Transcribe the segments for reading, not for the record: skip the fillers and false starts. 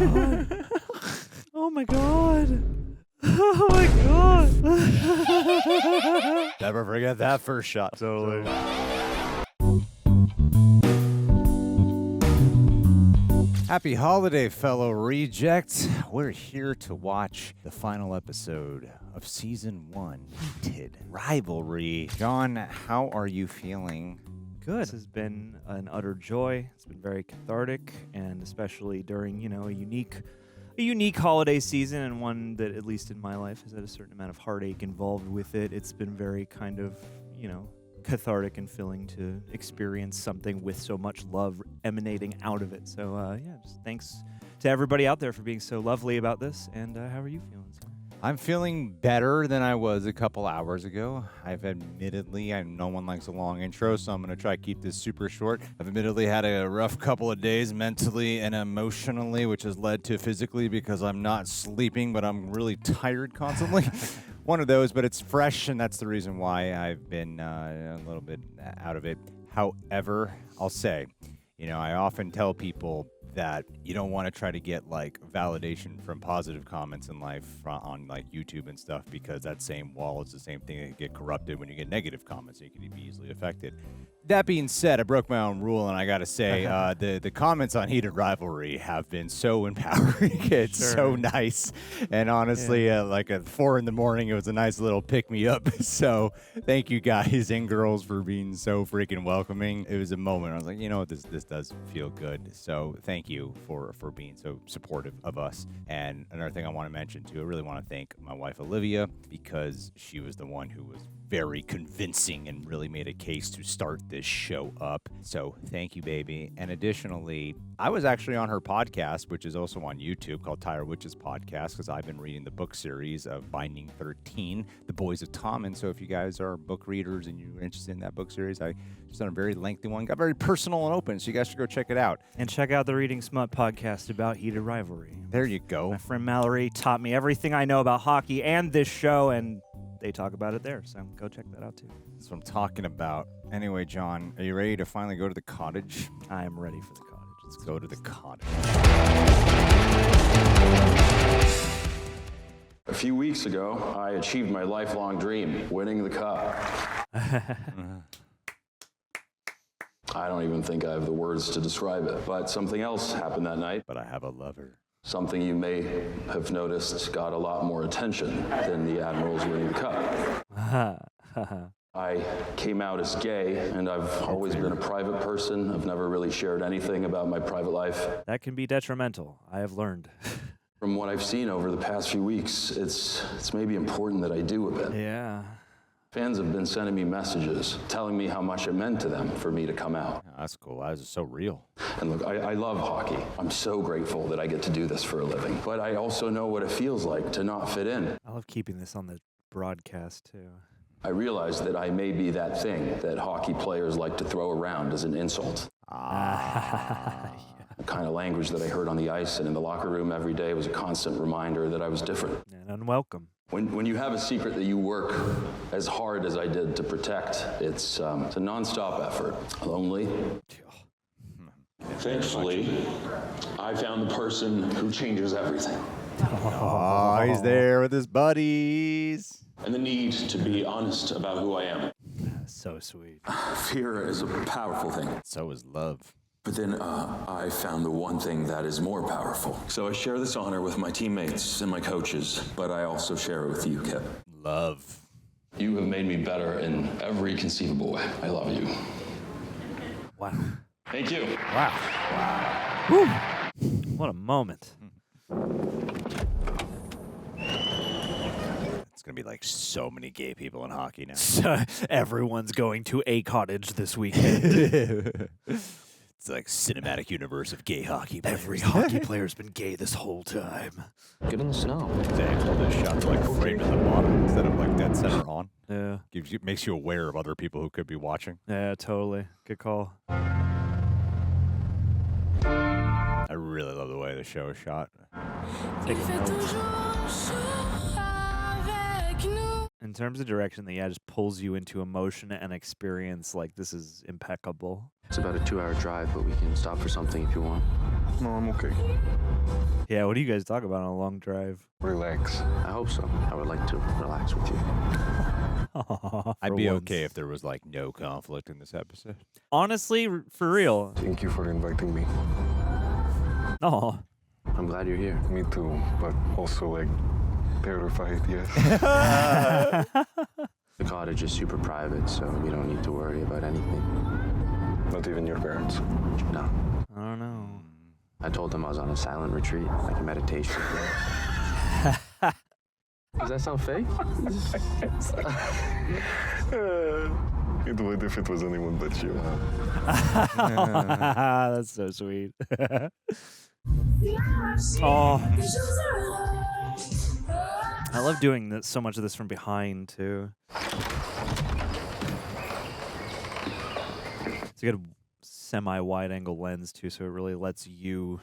god. Oh my god. Oh my god. Never forget that first shot. Totally. Happy holiday, fellow rejects. We're here to watch the final episode of Season 1, Heated Rivalry. John, how are you feeling? Good. This has been an utter joy. It's been very cathartic, and especially during, a unique holiday season, and one that, at least in my life, has had a certain amount of heartache involved with it. It's been very kind of, cathartic and filling to experience something with so much love emanating out of it. So, just thanks to everybody out there for being so lovely about this. And how are you feeling, Sam? I'm feeling better than I was a couple hours ago. No one likes a long intro, so I'm going to try to keep this super short. I've admittedly had a rough couple of days mentally and emotionally, which has led to physically because I'm not sleeping, but I'm really tired constantly. One of those, but it's fresh, and that's the reason why I've been a little bit out of it. However, I'll say, I often tell people that you don't want to try to get validation from positive comments in life on YouTube and stuff, because that same wall is the same thing that can get corrupted when you get negative comments, and you can be easily affected. That being said, I broke my own rule, and I got to say, the comments on Heated Rivalry have been so empowering. It's so nice. And honestly, at 4 a.m, it was a nice little pick-me-up. So thank you guys and girls for being so freaking welcoming. It was a moment. I was like, you know what, this does feel good. So thank you for being so supportive of us. And another thing I want to mention, too, I really want to thank my wife, Olivia, because she was the one who was very convincing and really made a case to start this show up. So thank you, baby. And additionally, I was actually on her podcast, which is also on YouTube, called Tyre Witch's Podcast, because I've been reading the book series of Binding 13, The Boys of Tommen. So if you guys are book readers and you're interested in that book series, I just done a very lengthy one. Got very personal and open, so you guys should go check it out. And check out the Reading Smut podcast about Heated Rivalry. There you go. My friend Mallory taught me everything I know about hockey and this show, and they talk about it there, so go check that out too. That's what I'm talking about. Anyway, John, are you ready to finally go to the cottage? I am ready for the cottage. Let's go to the cottage. A few weeks ago, I achieved my lifelong dream, winning the cup. I don't even think I have the words to describe it, but something else happened that night. But I have a lover. Something you may have noticed got a lot more attention than the Admirals winning the cup. I came out as gay, and I've always been a private person. I've never really shared anything about my private life. That can be detrimental, I have learned. From what I've seen over the past few weeks, it's maybe important that I do a bit. Yeah. Fans have been sending me messages telling me how much it meant to them for me to come out. Oh, that's cool. That is so real. And look, I love hockey. I'm so grateful that I get to do this for a living. But I also know what it feels like to not fit in. I love keeping this on the broadcast, too. I realize that I may be that thing that hockey players like to throw around as an insult. Yeah. The kind of language that I heard on the ice and in the locker room every day was a constant reminder that I was different. And unwelcome. When you have a secret that you work as hard as I did to protect, it's a nonstop effort. Lonely. Thankfully, I found the person who changes everything. Oh, he's there with his buddies. And the need to be honest about who I am. So sweet. Fear is a powerful thing. So is love. But then I found the one thing that is more powerful. So I share this honor with my teammates and my coaches, but I also share it with you, Kip. Love. You have made me better in every conceivable way. I love you. Wow. Thank you. Wow. Woo. What a moment. It's going to be like so many gay people in hockey now. Everyone's going to a cottage this weekend. It's like cinematic universe of gay hockey players. Every hockey player's been gay this whole time. Get in the snow. Exactly. This shot's like framed in the bottom instead of like dead center on. Yeah. Makes you aware of other people who could be watching. Yeah, totally. Good call. I really love the way the show is shot. In terms of direction, that just pulls you into emotion and experience. Like, this is impeccable. It's about a 2-hour drive, but we can stop for something if you want. No, I'm okay. Yeah, what do you guys talk about on a long drive? Relax. I hope so. I would like to relax with you. I'd be okay if there was like no conflict in this episode. Honestly, for real. Thank you for inviting me. Oh. I'm glad you're here. Me too, but also like terrified, yes. The cottage is super private, so you don't need to worry about anything. Not even your parents. No. I don't know. I told them I was on a silent retreat, like a meditation. Does that sound fake? It would if it was anyone but you. That's so sweet. Oh. I love doing this, so much of this from behind, too. It's a good semi-wide angle lens, too, so it really lets you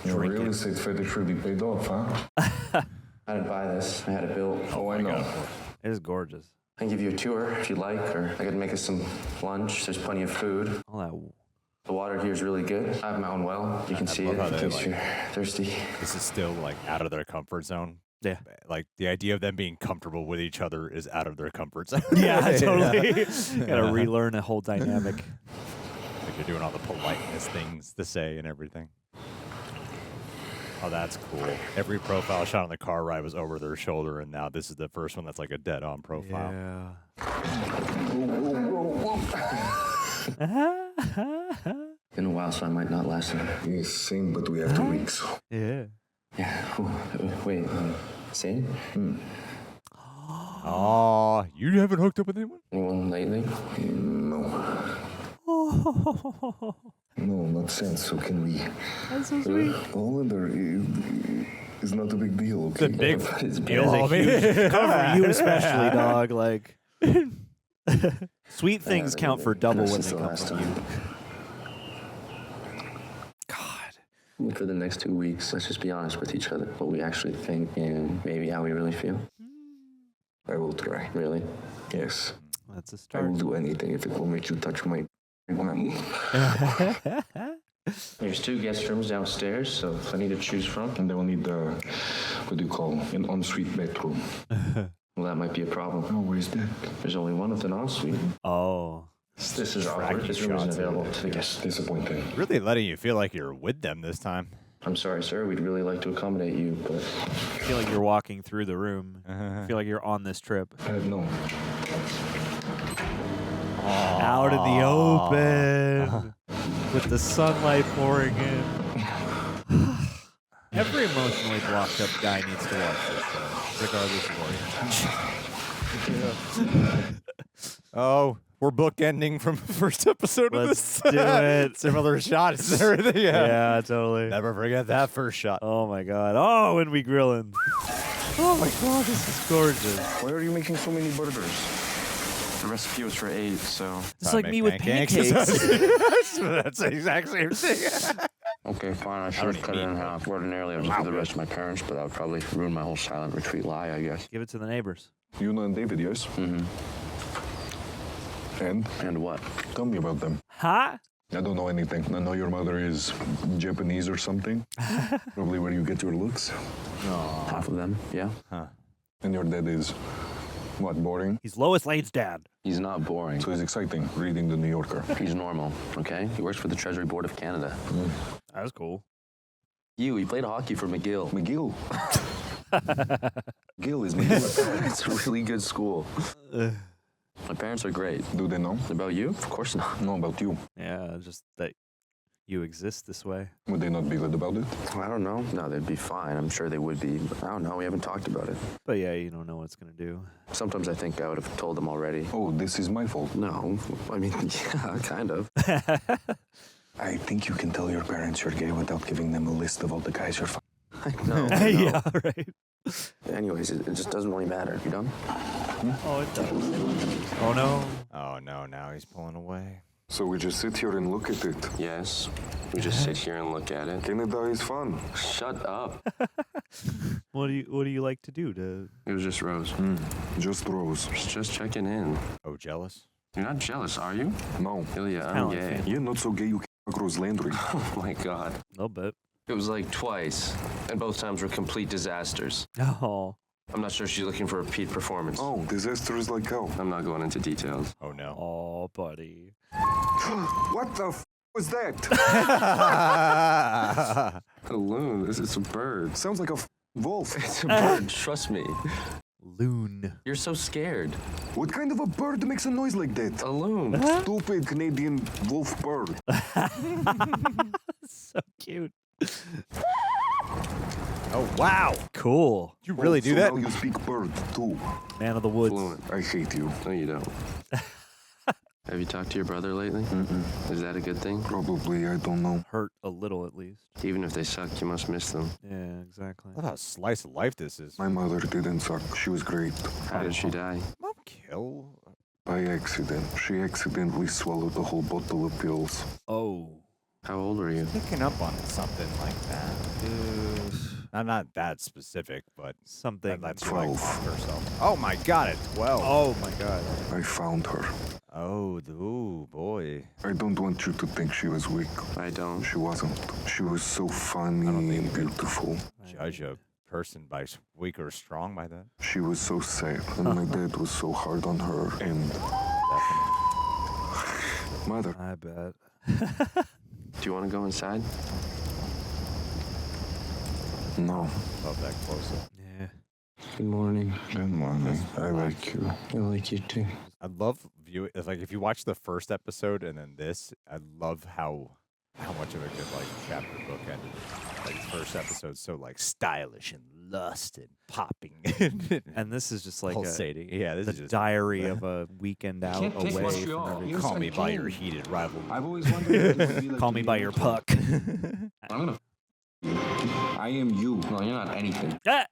Your drink real it. estate fetish really paid off, huh? I didn't buy this. I had it built. Oh, I know. It is gorgeous. I can give you a tour if you'd like, or I could make us some lunch. There's plenty of food. All that. The water here is really good. I have my own well. You can see it love how in they, case like- you're thirsty. This is still like out of their comfort zone. Yeah. Like the idea of them being comfortable with each other is out of their comfort zone. Yeah, totally. Gotta relearn a whole dynamic. Like they're doing all the politeness things to say and everything. Oh, that's cool. Every profile shot on the car ride was over their shoulder, and now this is the first one that's like a dead-on profile. Been a while, so I might not last long. Yes, same, but we have 2 weeks. Yeah. Yeah. Wait. Same? Oh, you haven't hooked up with anyone? Anyone lately? No. No, not since, so can we? That's so sweet. Hollander is not a big deal, okay? Big It's deal. It's a huge cover for you especially, dog. Like, sweet things count for double when Since they the come last from you. time. God. For the next 2 weeks, let's just be honest with each other. What we actually think and maybe how we really feel. I will try. Really? Yes. That's a I start. will do anything if it will make you touch my... There's 2 guest rooms downstairs, so plenty to choose from. And they will need what do you call, an ensuite bedroom. Well, that might be a problem. Oh, where's that? There's only one with an ensuite. Oh. This is awkward. This room isn't available to the guests. Disappointing. Really letting you feel like you're with them this time. I'm sorry, sir. We'd really like to accommodate you, but I feel like you're walking through the room. I feel like you're on this trip. No. Out in the open. With the sunlight pouring in. Every emotionally blocked up guy needs to watch this show, regardless of orientation. Oh, we're bookending from the first episode of Let's this. do it. Similar shots and everything. Yeah, totally. Never forget that first shot. Oh my god. Oh, when we grilling. Oh my god, this is gorgeous. Why are you making so many burgers? the recipe was for 8, so... It's I like make me with pancakes. That's the exact same thing. Okay, fine. I should have cut it in half. Ordinarily, I would just give the rest to my parents, but that would probably ruin my whole silent retreat lie, I guess. Give it to the neighbors. Yuna and David, yes? Mm-hmm. And what? Tell me about them. Huh? I don't know anything. I know your mother is Japanese or something. Probably where you get your looks. Half of them, yeah. And your dad is, what, boring? He's Lois Lane's dad. He's not boring. So it's exciting, reading the New Yorker. He's normal, okay? He works for the Treasury Board of Canada. That was cool. He played hockey for McGill. McGill. Gill is McGill. It's a really good school. My parents are great. Do they know? About you? Of course not. No, about you. Yeah, just that you exist this way. Would they not be good about it? I don't know. No, they'd be fine. I'm sure they would be. But I don't know. We haven't talked about it. But yeah, you don't know what it's going to do. Sometimes I think I would have told them already. Oh, this is my fault. No. I mean, yeah, kind of. I think you can tell your parents you're gay without giving them a list of all the guys you're No. Yeah, right. Anyways, it just doesn't really matter. You done? Oh, it does. Oh, no. Oh, no, now he's pulling away. So we just sit here and look at it. Yes. We just sit here and look at it. Canada is fun. Shut up. What do you like to do to... It was just Rose. Just Rose. Just checking in. Oh, jealous? You're not jealous, are you? No. Ilya, kinda I'm like gay. family. You're not so gay you Rose Landry. Oh my God. A little bit. It was like twice, and both times were complete disasters. Oh. I'm not sure she's looking for a repeat performance. Oh, disasters like how? I'm not going into details. Oh, no. Oh, buddy. What the was that? Hello, it's a bird. Sounds like a wolf. It's a bird, trust me. Loon. You're so scared. What kind of a bird makes a noise like that? A loon. Stupid Canadian wolf bird. So cute. Oh, wow. Cool. You really do so that? Now you speak bird, too. Man of the woods. Fluent. I hate you. No, you don't. Have you talked to your brother lately? Is that a good thing? Probably, I don't know. Hurt a little at least. Even if they suck, you must miss them. Yeah, exactly. Look how slice of life this is. My mother didn't suck. She was great. How did she die? Mom kill? By accident. She accidentally swallowed a whole bottle of pills. Oh. How old were you? Picking up on something like that. Not that specific, but Something. let's 12. conquer herself. Oh my God, at 12. Oh my God. I found her. Oh, boy. I don't want you to think she was weak. I don't. She wasn't. She was so funny and beautiful. Judge a person by weak or strong by that. She was so sad, and my dad was so hard on her, and... Mother. I bet. Do you want to go inside? No. Love that close up. Yeah. Good morning. Good morning. I like you. I like you too. I love viewing. It's like if you watch the first episode and then this, I love how much of a good like chapter book ended. Like the first episode's so like stylish and lust and popping And this is just like pulsating. Yeah, this the is just diary of a weekend out can't pick away Montreal. from everything. You're call so me by king. your heated rivalry. I've always wondered what it would be like Call to me be by able your to- puck. I'm gonna you. I am you. No, you're not anything. Ah!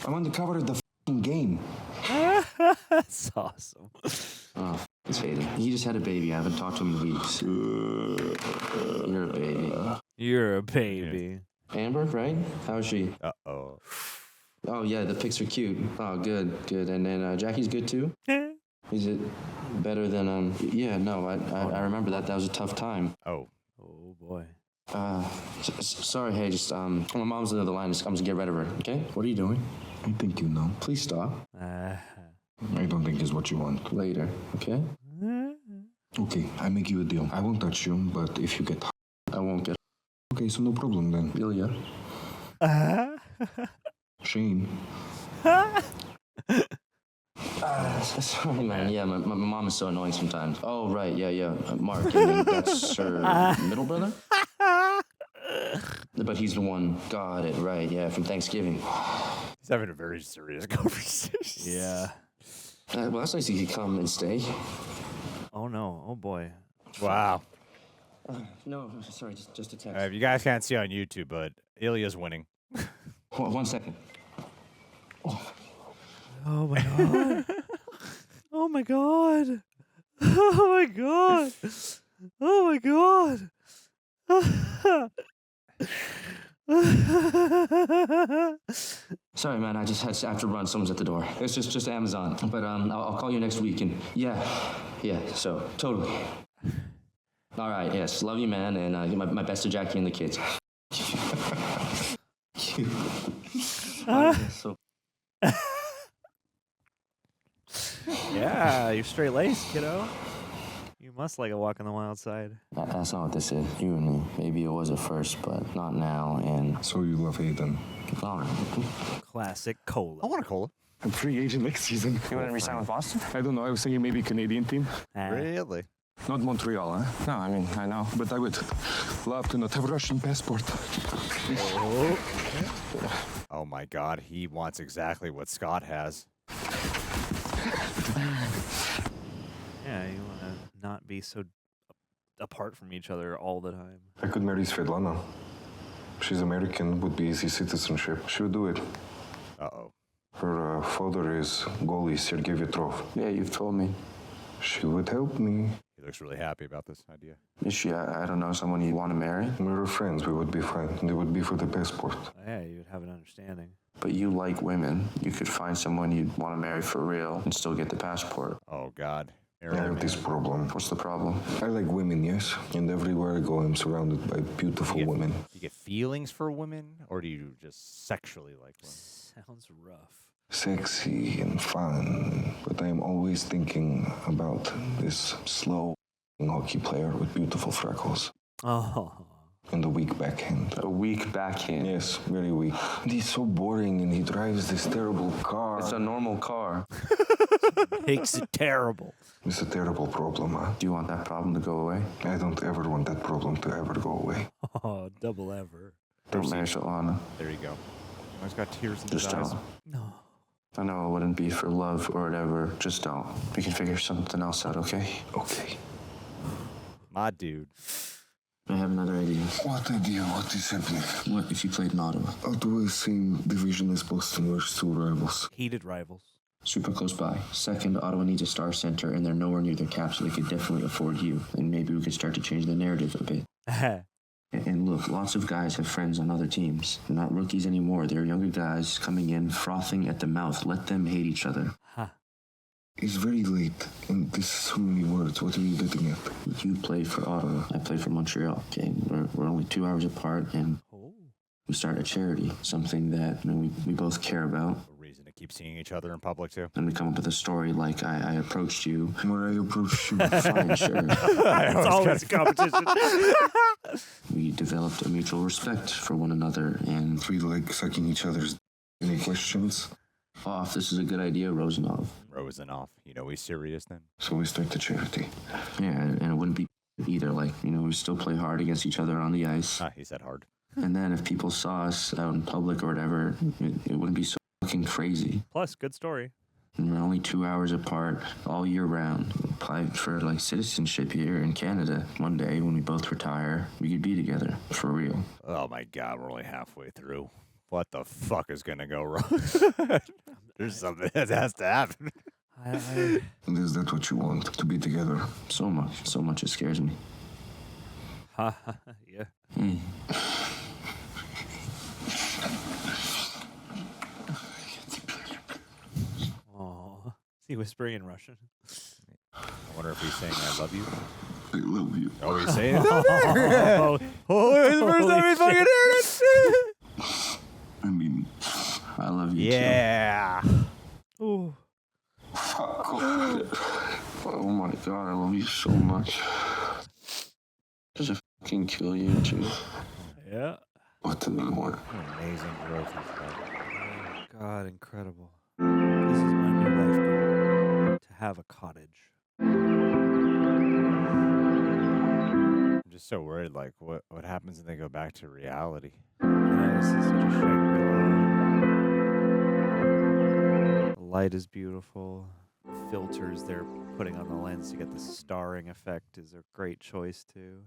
I'm on the cover of the game. That's awesome. Oh, it's Hayden. He just had a baby. I haven't talked to him in weeks. You're a baby. You're a baby. Amber, right? How is she? Uh-oh. Oh, yeah, the pics are cute. Oh, good. And then Jackie's good, too? Is it better than, yeah, no, I remember that. That was a tough time. Oh. Oh boy. Sorry, hey, just, my mom's on the other line. I'm just get rid of her, okay? What are you doing? I think you know. Please stop. I don't think it's what you want. Later, okay? Okay, I make you a deal. I won't touch you, but if you get... I won't get Okay, so no problem then. Ilya. Shane. Sorry, man. Yeah, my mom is so annoying sometimes. Oh, right. Yeah. Mark. And that's her middle brother? But he's the one. Got it. Right. Yeah, from Thanksgiving. He's having a very serious conversation. Yeah. Well, that's nice you could come and stay. Oh no. Oh boy. Wow. No, sorry. Just a text. If you guys can't see on YouTube, but Ilya's winning. One second. Oh my god. Oh my god. Oh my god. Oh my god. Sorry, man. I just have to run. Someone's at the door. It's just Amazon. But I'll call you next week. And yeah. So totally. All right. Yes. Love you, man. And give my best to Jackie and the kids. Cute. So. Yeah, you're straight laced, kiddo. You must like a walk on the wild side. That's not what this is. You and me. Maybe it was at first, but not now. And So you love Hayden. all right. Classic cola. I want a cola. I'm free agent next season. You want to resign with Boston? I don't know, I was thinking maybe Canadian team. Really? Not Montreal, huh? No, I mean, I know. But I would love to not have a Russian passport. Oh my God, he wants exactly what Scott has. Yeah, you want to not be so apart from each other all the time. I could marry Svetlana. She's American, would be easy citizenship. She would do it. Uh-oh. Her father is goalie Sergei Vetrov. Yeah, you've told me. She would help me. He looks really happy about this idea. Is she, I don't know, someone you want to marry? We were friends, we would be fine. They would be for the passport. Yeah, you would have an understanding. But you like women. You could find someone you'd want to marry for real and still get the passport. Oh God. I have this problem. What's the problem? I like women, yes, and everywhere I go, I'm surrounded by beautiful women. Do you get feelings for women, or do you just sexually like women? Sounds rough. Sexy and fun, but I am always thinking about this slow hockey player with beautiful freckles. Oh. And a weak backhand. A weak backhand. Yes, very weak. And he's so boring, and he drives this terrible car. It's a normal car. Makes it terrible. It's a terrible problem, huh? Do you want that problem to go away? I don't ever want that problem to ever go away. Oh, double ever. Don't marry Lana. There you go. Always got tears in Just his eyes. don't. No. I know it wouldn't be for love or whatever. Just don't. We can figure something else out, okay? Okay. My dude. I have another idea. What idea? What is happening? What if you played in Ottawa? Ottawa is same division as Boston. We're still rivals. Heated rivals. Super close by. Second, Ottawa needs a star center, and they're nowhere near their cap, so they could definitely afford you. And maybe we could start to change the narrative a bit. And look, lots of guys have friends on other teams. They're not rookies anymore. They're younger guys coming in, frothing at the mouth. Let them hate each other. It's very late, and this is so many words. What are you getting at? You play for Ottawa. I play for Montreal. Okay, we're only 2 hours apart, and we start a charity, something that we both care about. A reason to keep seeing each other in public, too. And we come up with a story like I approached you. Where I approached you. Fine, sure. It's always a competition. We developed a mutual respect for one another, and We like sucking each other's. Any questions? off. This is a good idea, Rosanov. Rosanov. He's serious then. So we start the charity. Yeah, and it wouldn't be either. Like, we still play hard against each other on the ice. He said hard. And then if people saw us out in public or whatever, it wouldn't be so fucking crazy. Plus, good story. And we're only 2 hours apart all year round. Apply for citizenship here in Canada. One day when we both retire, we could be together for real. Oh my God, we're only halfway through. What the fuck is gonna go wrong? There's something that has to happen. And is that what you want? To be together? So much it scares me. Yeah. Aww. Is he whispering in Russian? I wonder if he's saying I love you. I love you. Oh, he's saying it? Oh, It's the first time we fucking heard it. I mean, I love you Yeah. Ooh. Oh my God, I love you so much. Does it fucking kill you too? Yeah. what anymore? What amazing growth he's got. God, incredible. This is my new life goal. To have a cottage. I'm just so worried, like, what happens when they go back to reality? Yeah, this is such a Shangri-La. The light is beautiful. The filters they're putting on the lens to get the starring effect is a great choice, too.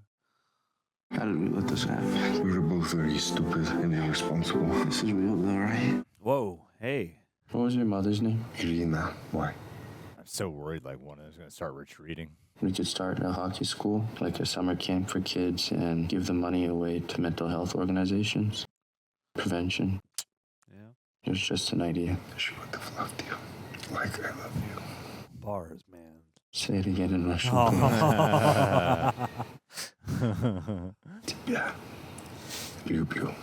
How did we let this happen? We were both very stupid and irresponsible. This is real though, right? Whoa, hey. What was your mother's name? Irina, why? I'm so worried, like, one is going to start retreating. We could start a hockey school, like a summer camp for kids, and give the money away to mental health organizations. Prevention. Yeah. It was just an idea. She would have loved you. Like I love you. Bars, man. Say it again in Russian. Yeah. Люблю.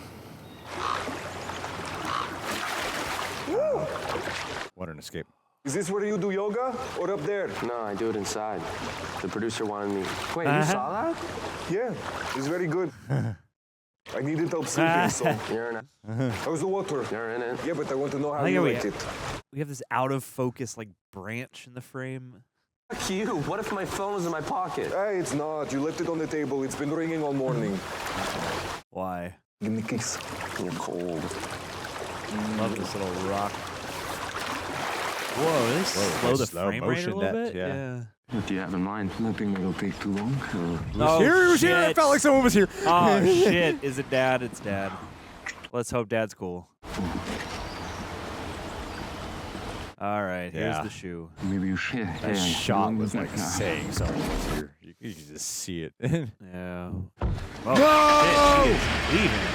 What an escape. Is this where you do yoga or up there? No, I do it inside. The producer wanted me. Wait, you saw that? Yeah, it's very good. I needed help sleeping, so You're in it. how's the water? You're in it. Yeah, but I want to know how I think you we- like it. We have this out of focus, like, branch in the frame. Fuck you. What if my phone was in my pocket? Hey, it's not. You left it on the table. It's been ringing all morning. Why? Give me a kiss. You're cold. Love this little rock. Whoa, they slow the slow frame rate a motion little that, bit? yeah. What do you have in mind? Nothing that'll take too long. Oh, Here, he was here. It shit. felt like someone was here. Oh, shit. Is it Dad? It's Dad. Let's hope Dad's cool. All right, here's Yeah. the shoe. Maybe you should. That shot was like saying something was here. You could just see it. Yeah. Oh, shit, she is leaving.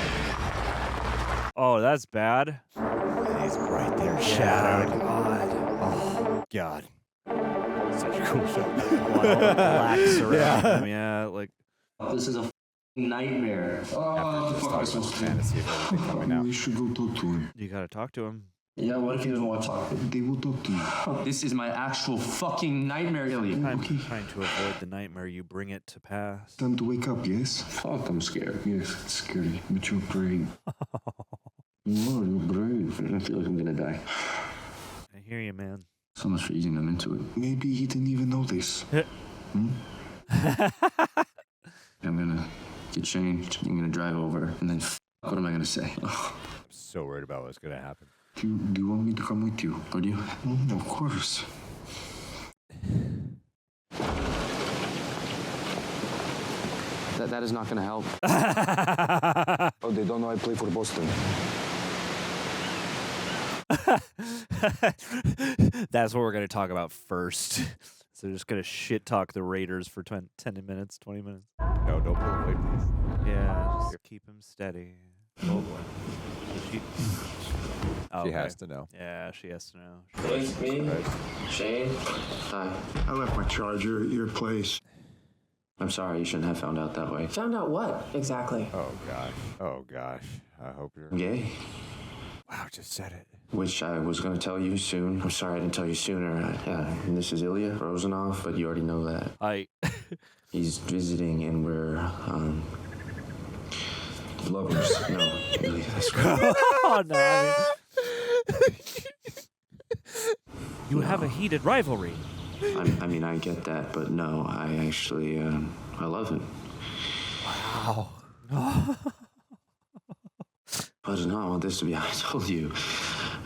Oh, that's bad. He's right there, shadowed. God. Oh, God. Such a cool show. Blacks around him, yeah, like. This is a nightmare. After just talking about fantasy of everything coming out. We should go talk to him. You gotta talk to him. Yeah, what if he doesn't want to talk? They will talk to you. This is my actual fucking nightmare, Ilya. I'm trying to avoid the nightmare. You bring it to pass. Time to wake up, yes? Fuck, I'm scared. Yes, it's scary, but you're brave. No, you're brave. I feel like I'm gonna die. I hear you, man. So much for easing them into it. Maybe he didn't even know this. I'm gonna get changed. I'm gonna drive over, and then what am I gonna say? I'm so worried about what's gonna happen. Do you want me to come with you? Or do you? Of course. That is not gonna help. Oh, they don't know I play for Boston. That's what we're gonna talk about first. So just gonna shit talk the Raiders for 10 minutes, 20 minutes. No, don't pull away, please. Yeah, just keep him steady. Oh boy. She has to know. Yeah, she has to know. It's me, Shane. Hi. I left my charger at your place. I'm sorry, you shouldn't have found out that way. Found out what, exactly? Oh, gosh. Oh, gosh. I hope you're... I'm gay, Wow, just said it. which I was gonna tell you soon. I'm sorry I didn't tell you sooner. And this is Ilya Rosanov, but you already know that. He's visiting, and we're, lovers. No, Ilya, that's great. Oh, no. You have a heated rivalry. I mean, I get that, but no, I actually, I love him. Wow. But no, I want this to be, I told you.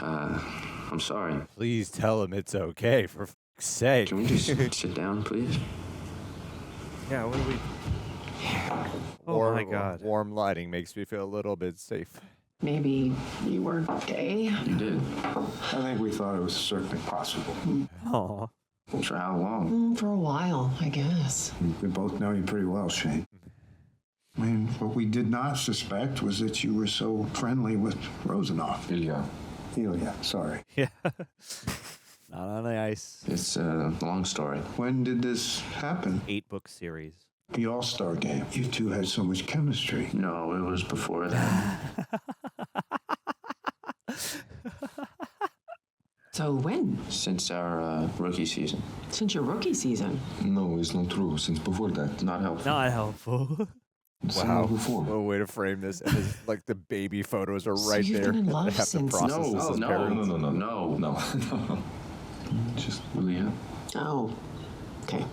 I'm sorry. Please tell him it's okay, for f***'s sake. Can we just sit down, please? Yeah, what do we... Oh, Warm, my God. Warm lighting makes me feel a little bit safe. Maybe you were gay? You did. I think we thought it was certainly possible. Aw. For how long? For a while, I guess. We both know you pretty well, Shane. I mean, what we did not suspect was that you were so friendly with Rosanov. Ilya. Ilya, sorry. Yeah. Not on the ice. It's a long story. When did this happen? 8-book series. The All-Star game. You two had so much chemistry. No, it was before that. So when? Since our rookie season. Since your rookie season? No, it's not true. Since before that. Not helpful. Not helpful. Wow. Before. What a way to frame this. And his, like, the baby photos are right you've there. been in love They have to since- process this as parents. No. Just Ilya. Oh, okay.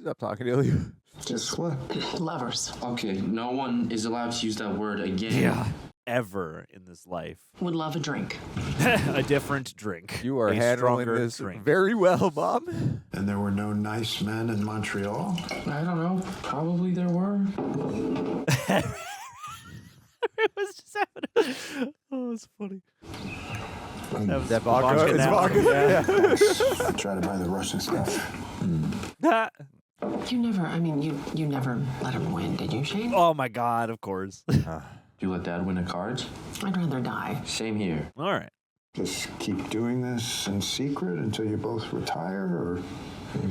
Stop talking to you. Just what? Lovers. Okay, no one is allowed to use that word again. Yeah. Ever in this life. Would love a drink. A different drink. You are a handling stronger this drink. very well, Mom. And there were no nice men in Montreal? I don't know. Probably there were. It was just happening. Oh, it's funny. Is that vodka? It's vodka. Yeah. Try to buy the Russian stuff. You never, you never let him win, did you, Shane? Oh my God! Of course. You let Dad win at cards? I'd rather die. Same here. All right. Just keep doing this in secret until you both retire, or?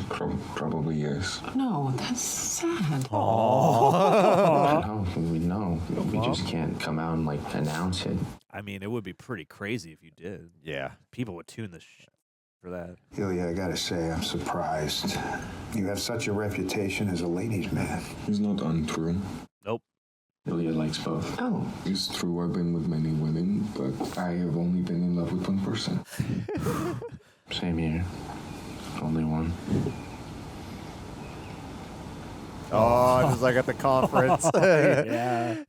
Probably yes. No, that's sad. No, we know. We just can't come out and, announce it. I mean, it would be pretty crazy if you did. Yeah. People would tune the for that. Ilya, I gotta say, I'm surprised. You have such a reputation as a ladies' man. It's not untrue. Nope. Ilya likes both. Oh, It's true I've been with many women, but I have only been in love with one person. Same here. Only one. Oh, just like at the conference. Yeah.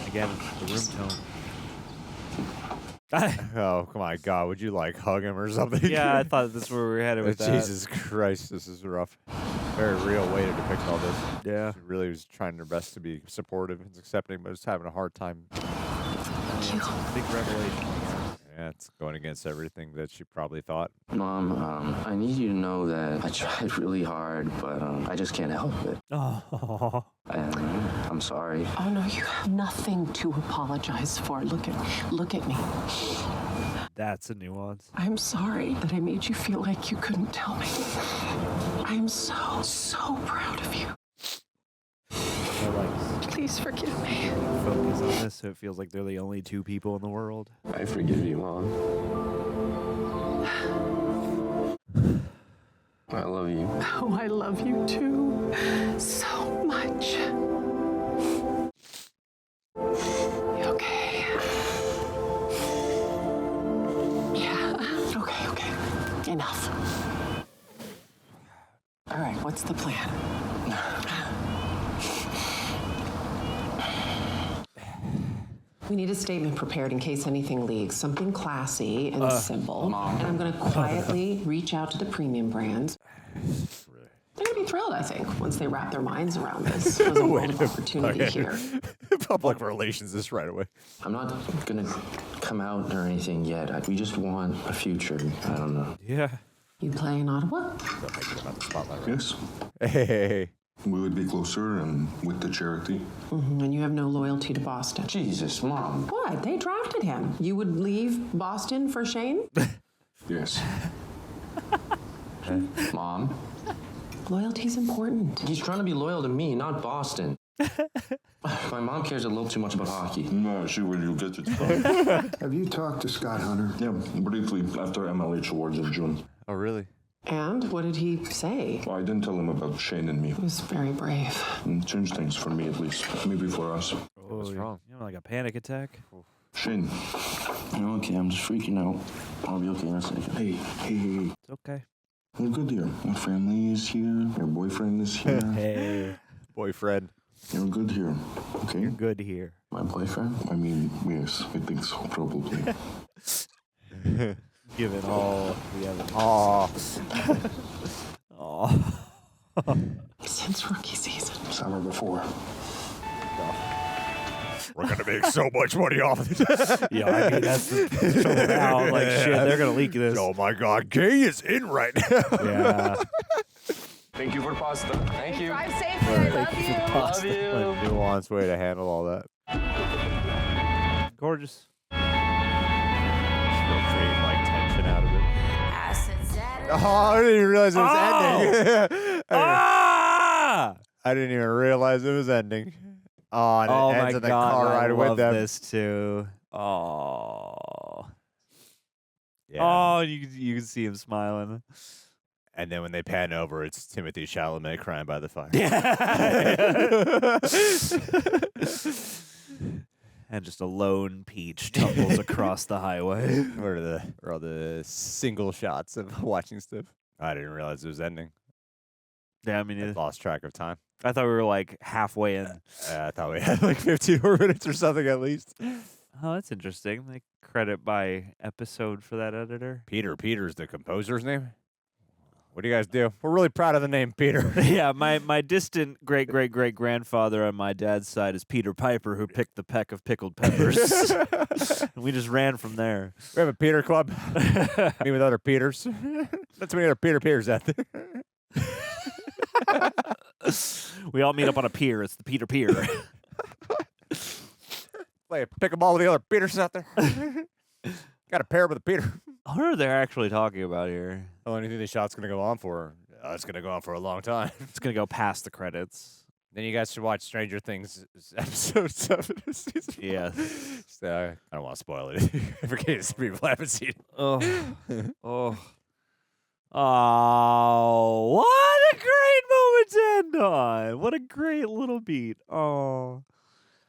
Again, the room tone. Oh, come on, God. Would you, hug him or something? Yeah, I thought this is where we were headed with that. Jesus Christ, this is rough. Very real way to depict all this. Yeah. She really was trying her best to be supportive and accepting, but was having a hard time. Big revelation. Yeah, it's going against everything that she probably thought. Mom, I need you to know that I tried really hard, but I just can't help it. Oh. And I'm sorry. Oh, no, you have nothing to apologize for. Look at me. That's a nuance. I'm sorry that I made you feel like you couldn't tell me. I'm so proud of you. Please forgive me. Focus on this so it feels like they're the only two people in the world. I forgive you, Mom. I love you. Oh, I love you too. So much. You okay? Yeah. Okay. Enough. All right, what's the plan? We need a statement prepared in case anything leaks. Something classy and simple. Mom. And I'm going to quietly reach out to the premium brands. They're going to be thrilled, I think, once they wrap their minds around this. There's a world of opportunity here. Public relations this right away. I'm not going to come out or anything yet. We just want a future. I don't know. Yeah. You play in Ottawa? Yes. Hey. We would be closer and with the charity. Mm-hmm. And you have no loyalty to Boston. Jesus, Mom. What? They drafted him. You would leave Boston for Shane? Yes. Mom. Loyalty's important. He's trying to be loyal to me, not Boston. My mom cares a little too much about hockey. No, she will. You get it. Have you talked to Scott Hunter? Yeah, briefly after MLH Awards in June. Oh, really? And what did he say? Well, I didn't tell him about Shane and me. He was very brave. Changed things for me, at least. Maybe for us. What's wrong? You know, like a panic attack? Shane. I'm okay. I'm just freaking out. I'll be okay in a second. Hey. It's okay. We're good here. Your family is here. Your boyfriend is here. Hey. Boyfriend. You're good here. Okay? You're good here. My boyfriend? I mean, yes, I think so, probably. Give it all the other. Since rookie season. Summer before. We're going to make so much money off of this. Yeah, I mean, that's the trouble now. Like, shit, they're going to leak this. Oh, my God. Gay is in right now. Yeah. Thank you for pasta. Thank you. Drive safely. I love you. Love you. A nuanced way to handle all that. Gorgeous. Still create like tension out of it. Oh, I didn't even realize it was ending. I didn't even realize it was ending. Oh, and it ends in the car ride with them. I love this too. Oh. Yeah. Oh, you can see him smiling. And then when they pan over, it's Timothée Chalamet crying by the fire. Yeah. And just a lone peach tumbles across the highway. What are all the single shots of watching stuff? I didn't realize it was ending. Yeah, I mean, I lost track of time. I thought we were like halfway in. I thought we had like 15 more minutes or something at least. Oh, that's interesting. Like credit by episode for that editor. Peter's the composer's name? What do you guys do? We're really proud of the name Peter. Yeah, my distant great-great-great-grandfather on my dad's side is Peter Piper, who picked the peck of pickled peppers. And we just ran from there. We have a Peter club. Me with other Peters. Not too many other Peters out there. We all meet up on a pier. It's the Peter Pier. Pick them all with the other Peters out there. Got a pair with a Peter. What are they actually talking about here? How long do you think the shot's going to go on for? It's going to go on for a long time. It's going to go past the credits. Then you guys should watch Stranger Things episode 7 this season. Yeah. So, I don't want to spoil it in case people haven't seen it. Oh. Oh, what a great moment to end on. What a great little beat. Oh.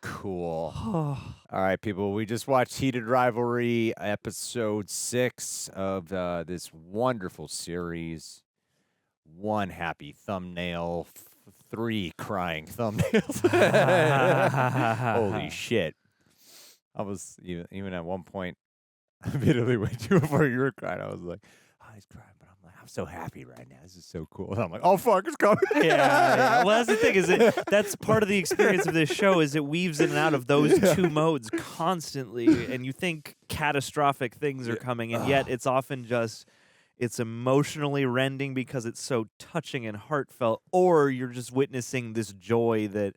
Cool. All right, people. We just watched Heated Rivalry, episode 6 of this wonderful series. 1 happy thumbnail, 3 crying thumbnails. Holy shit. I was even at one point, immediately went to before you were crying. I was like, oh, he's crying, but I'm like, I'm so happy right now. This is so cool. And I'm like, oh, fuck, it's coming. Yeah. Well, that's the thing that's part of the experience of this show is it weaves in and out of those two modes constantly. And you think catastrophic things are coming, and yet it's often just, it's emotionally rending because it's so touching and heartfelt, or you're just witnessing this joy that,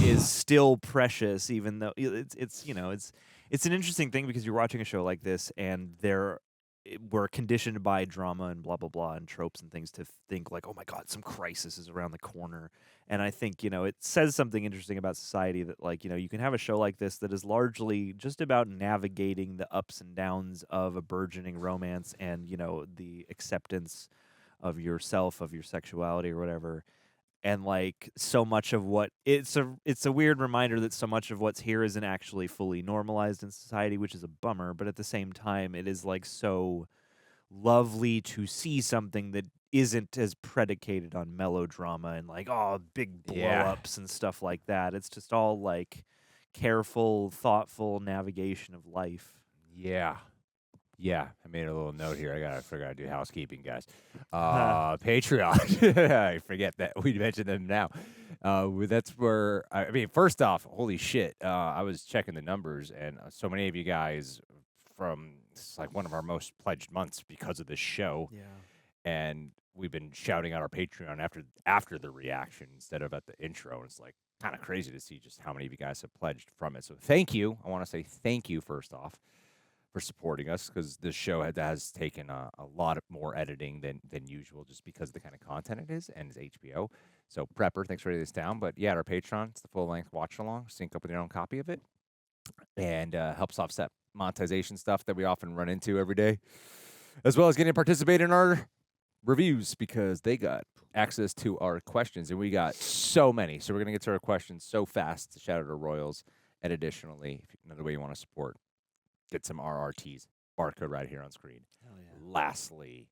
is still precious, even though it's an interesting thing because you're watching a show like this and we're conditioned by drama and blah, blah, blah, and tropes and things to think like, oh my God, some crisis is around the corner. And I think, it says something interesting about society that, like, you can have a show like this that is largely just about navigating the ups and downs of a burgeoning romance and, the acceptance of yourself, of your sexuality or whatever. And like so much of what it's a weird reminder that so much of what's here isn't actually fully normalized in society, which is a bummer. But at the same time, it is like so lovely to see something that isn't as predicated on melodrama and like, big blow-ups and stuff like that. It's just all like careful, thoughtful navigation of life. Yeah. Yeah, I made a little note here. I forgot to do housekeeping, guys. Patreon. I forget that we mentioned them now. That's where first off, holy shit! I was checking the numbers, and so many of you guys it's like one of our most pledged months because of this show. Yeah, and we've been shouting out our Patreon after the reaction instead of at the intro. And it's like kind of crazy to see just how many of you guys have pledged from it. So thank you. I want to say thank you first off for supporting us, because this show has taken a lot more editing than usual just because of the kind of content it is, and it's HBO. So Prepper, thanks for writing this down. But yeah, our Patreon, it's the full-length watch-along. Sync up with your own copy of it, and helps offset monetization stuff that we often run into every day, as well as getting to participate in our reviews because they got access to our questions, and we got so many. So we're going to get to our questions so fast. Shout out to Royals. And additionally, another way you want to support, get some RRTs. Barcode right here on screen. Hell yeah. Lastly,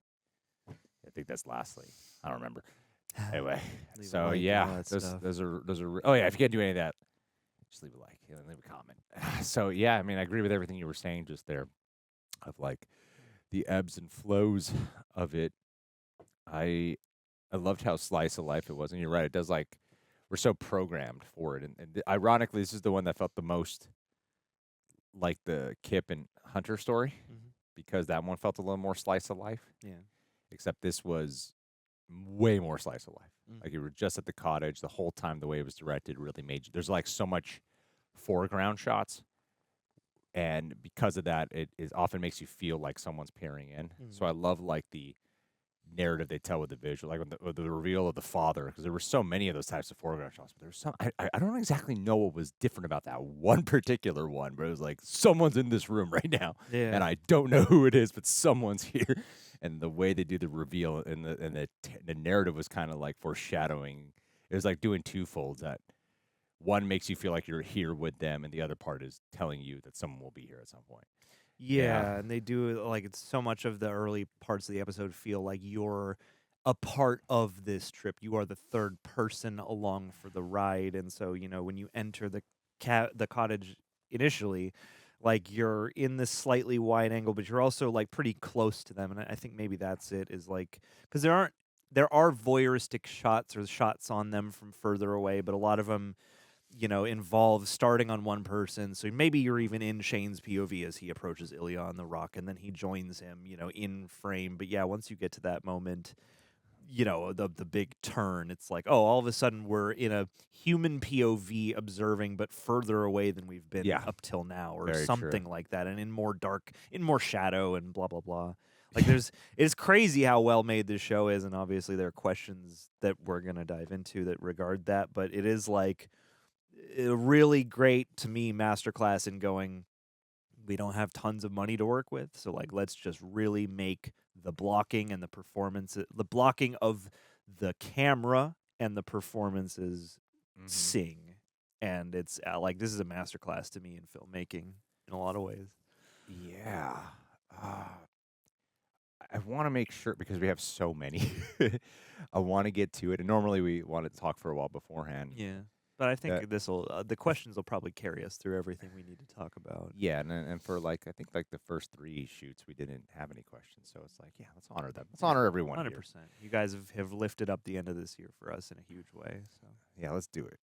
I think that's lastly. I don't remember. Anyway, so yeah, those are. Oh yeah, if you can't do any of that, just leave a like and leave a comment. So yeah, I agree with everything you were saying just there, of like the ebbs and flows of it. I loved how slice of life it was, and you're right. It does, like, we're so programmed for it, and ironically, this is the one that felt the most like the Kip and Hunter story, because that one felt a little more slice of life. Yeah. Except this was way more slice of life. Like, you were just at the cottage the whole time. The way it was directed really made you. There's like so much foreground shots, and because of that, it often makes you feel like someone's peering in. So I love like the narrative they tell with the visual, like with the reveal of the father, because there were so many of those types of foreground shots. But there was some, I don't exactly know what was different about that one particular one, but it was like someone's in this room right now, and I don't know who it is, but someone's here. And the way they do the reveal and the narrative was kind of like foreshadowing. It was like doing twofolds. That one makes you feel like you're here with them, and the other part is telling you that someone will be here at some point. Yeah, and they do, like, it's so much of the early parts of the episode feel like you're a part of this trip. You are the third person along for the ride, and so, when you enter the cottage initially, like, you're in this slightly wide angle, but you're also, like, pretty close to them, and I think maybe that's it, is, like, because there are voyeuristic shots or shots on them from further away, but a lot of them involve starting on one person. So maybe you're even in Shane's POV as he approaches Ilya on the rock, and then he joins him, in frame. But yeah, once you get to that moment, the big turn, it's like, oh, all of a sudden we're in a human POV observing, but further away than we've been up till now, or Very something true. like that, and in more dark, in more shadow, and blah, blah, blah. Like, it's crazy how well made this show is, and obviously there are questions that we're going to dive into that regard that, but it is like a really great, to me, masterclass in going, we don't have tons of money to work with, so like let's just really make the blocking and the performance, the blocking of the camera and the performances sing. And it's like, this is a masterclass to me in filmmaking in a lot of ways. Yeah. I want to make sure, because we have so many, I want to get to it. And normally we want to talk for a while beforehand. Yeah. But I think the questions will probably carry us through everything we need to talk about. Yeah, and for I think the first 3 shoots we didn't have any questions, so it's like, yeah, let's honor them. Let's honor everyone. 100%. You guys have lifted up the end of this year for us in a huge way. So yeah, let's do it.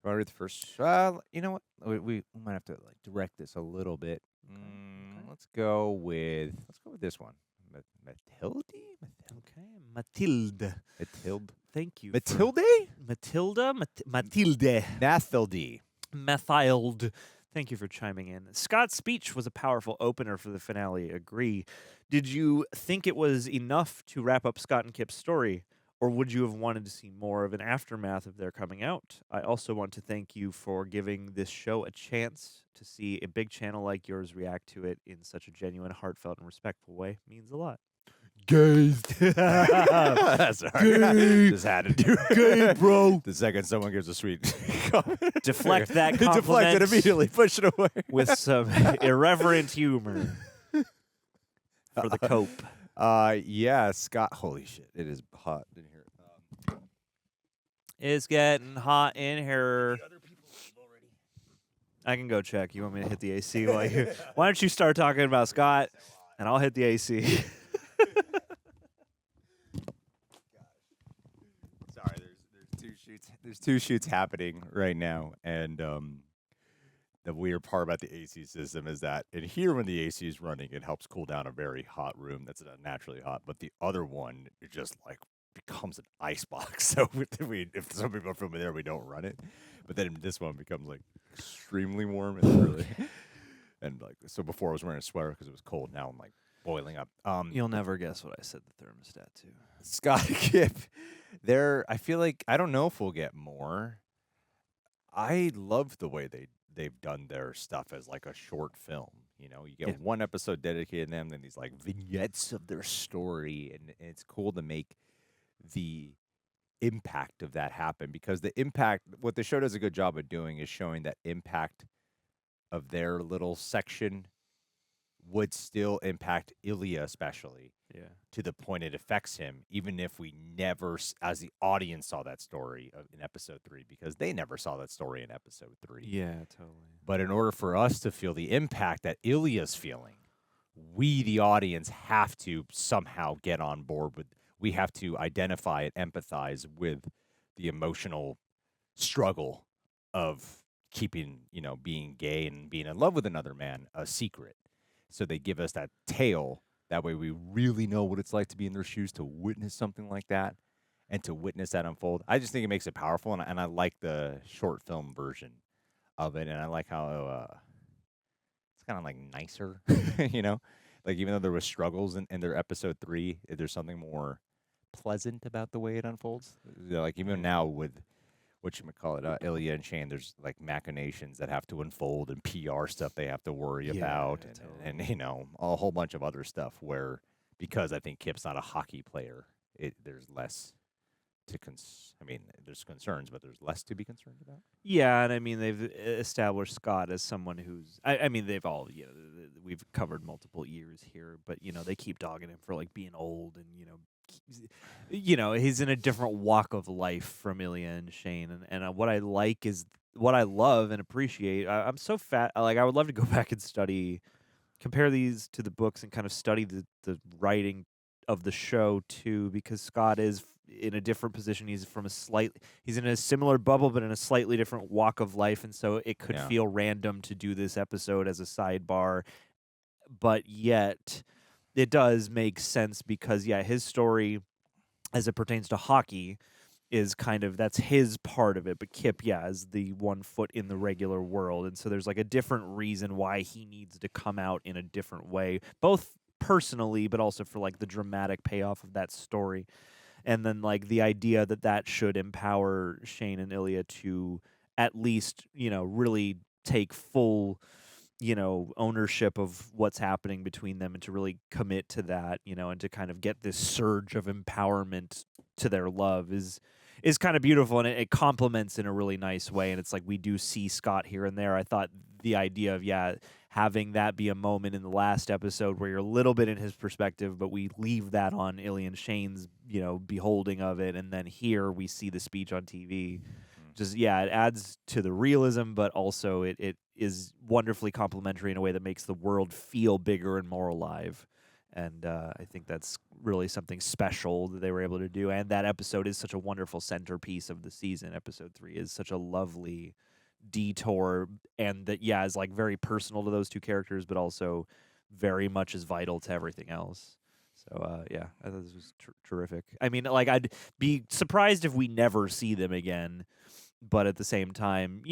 Want to read the first? You know what? We might have to direct this a little bit. Okay. Let's go with this one. Matilde. Okay, Matilde. Matilde. Thank you. Matilde. Matilda. Matilde. Mathilde. Mathilde. Thank you for chiming in. Scott's speech was a powerful opener for the finale. Agree. Did you think it was enough to wrap up Scott and Kip's story, or would you have wanted to see more of an aftermath of their coming out? I also want to thank you for giving this show a chance to see a big channel like yours react to it in such a genuine, heartfelt, and respectful way. Means a lot. Gays. Sorry. Just had to do it. Gay, bro. The second someone gives a sweet Deflect that compliment. Deflect it immediately. Push it away. With some irreverent humor for the cope. Yeah, Scott. Holy shit. It is hot in here. It's getting hot in here. I can go check. You want me to hit the AC while you... Why don't you start talking about Scott, and I'll hit the AC. Sorry, there's 2 shoots happening right now, and the weird part about the AC system is that in here when the AC is running, it helps cool down a very hot room that's naturally hot, but the other one it just becomes an ice box. So if some people are filming there, we don't run it, but then this one becomes extremely warm and really and so before I was wearing a sweater because it was cold. Now I'm boiling up. You'll never guess what I said the thermostat to. Scott and Kip, I feel like I don't know if we'll get more. I love the way they've done their stuff as a short film. You get one episode dedicated to them, then these vignettes of their story, and it's cool to make the impact of that happen, because the impact, what the show does a good job of doing is showing that impact of their little section would still impact Ilya, especially to the point it affects him, even if we never, as the audience, saw that story in episode 3, because they never saw that story in episode 3. Yeah, totally. But in order for us to feel the impact that Ilya's feeling, we, the audience, have to somehow get on board with. We have to identify and empathize with the emotional struggle of keeping, being gay and being in love with another man a secret. So they give us that tale. That way we really know what it's like to be in their shoes, to witness something like that, and to witness that unfold. I just think it makes it powerful, and I like the short film version of it, and I like how it's kind of nicer, even though there was struggles in their episode 3, there's something more pleasant about the way it unfolds. Even now with Ilya and Shane, there's machinations that have to unfold and PR stuff they have to worry about, and a whole bunch of other stuff where, because I think Kip's not a hockey player, there's less to there's concerns, but there's less to be concerned about. Yeah, and they've established Scott as someone who's they've all we've covered multiple years here, but they keep dogging him for being old, and he's in a different walk of life from Ilya and Shane, and what I like is what I love and appreciate. I'm so fat. I would love to go back and compare these to the books and kind of study the writing of the show too, because Scott is in a different position. He's in a similar bubble, but in a slightly different walk of life, and so it could feel random to do this episode as a sidebar, but yet it does make sense because, his story as it pertains to hockey is that's his part of it. But Kip, is the 1 foot in the regular world. And so there's a different reason why he needs to come out in a different way, both personally, but also for the dramatic payoff of that story. And then the idea that should empower Shane and Ilya to at least, really take full ownership of what's happening between them, and to really commit to that, and to kind of get this surge of empowerment to their love is kind of beautiful, and it complements in a really nice way. And it's we do see Scott here and there. I thought the idea of having that be a moment in the last episode where you're a little bit in his perspective, but we leave that on Ilya and Shane's beholding of it, and then here we see the speech on TV. just it adds to the realism, but also it is wonderfully complimentary in a way that makes the world feel bigger and more alive. And I think that's really something special that they were able to do. And that episode is such a wonderful centerpiece of the season. Episode 3 is such a lovely detour, and that is like very personal to those two characters, but also very much is vital to everything else. So I thought this was terrific. I mean, like, I'd be surprised if we never see them again, but at the same time,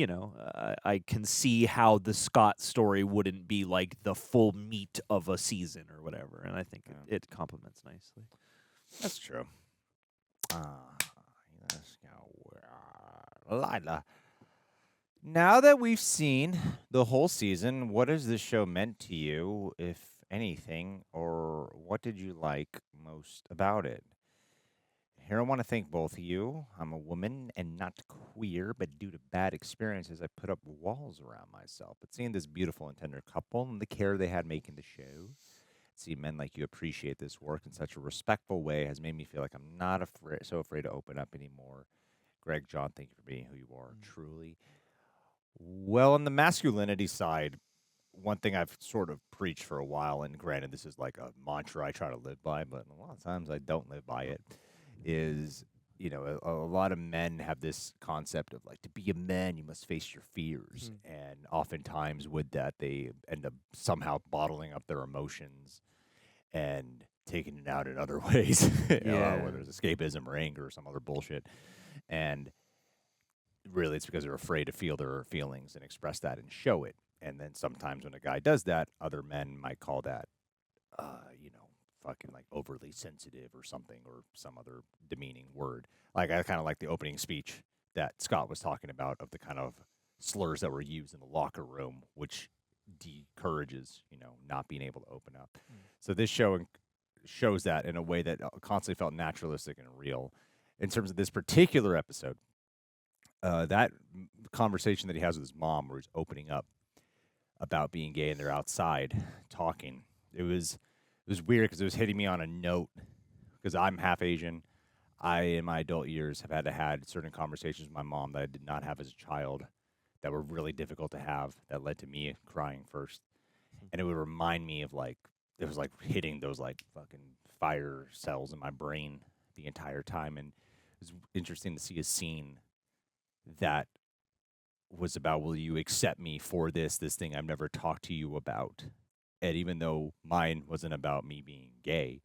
I can see how the Scott story wouldn't be like the full meat of a season or whatever, and I think it complements nicely. That's true. Lila. Now that we've seen the whole season, what has this show meant to you, if anything, or what did you like most about it? Here I want to thank both of you. I'm a woman and not queer, but due to bad experiences, I put up walls around myself. But seeing this beautiful and tender couple and the care they had making the show, see men like you appreciate this work in such a respectful way has made me feel like I'm not so afraid to open up anymore. Greg, John, thank you for being who you are, truly. Well, on the masculinity side, one thing I've sort of preached for a while, and granted, this is like a mantra I try to live by, but a lot of times I don't live by it, is, a lot of men have this concept of like, to be a man, you must face your fears. And oftentimes with that, they end up somehow bottling up their emotions and taking it out in other ways, whether it's escapism or anger or some other bullshit. And really, it's because they're afraid to feel their feelings and express that and show it. And then sometimes when a guy does that, other men might call that, fucking like overly sensitive or something, or some other demeaning word. Like, I kind of like the opening speech that Scott was talking about of the kind of slurs that were used in the locker room, which discourages, not being able to open up. So this show shows that in a way that constantly felt naturalistic and real. In terms of this particular episode, that conversation that he has with his mom, where he's opening up about being gay and they're outside talking, it was weird because it was hitting me on a note, because I'm half Asian. I, in my adult years, have had certain conversations with my mom that I did not have as a child that were really difficult to have, that led to me crying first. And it would remind me of, like, it was like hitting those like fucking fire cells in my brain the entire time. And it was interesting to see a scene that was about, will you accept me for this thing I've never talked to you about? And even though mine wasn't about me being gay,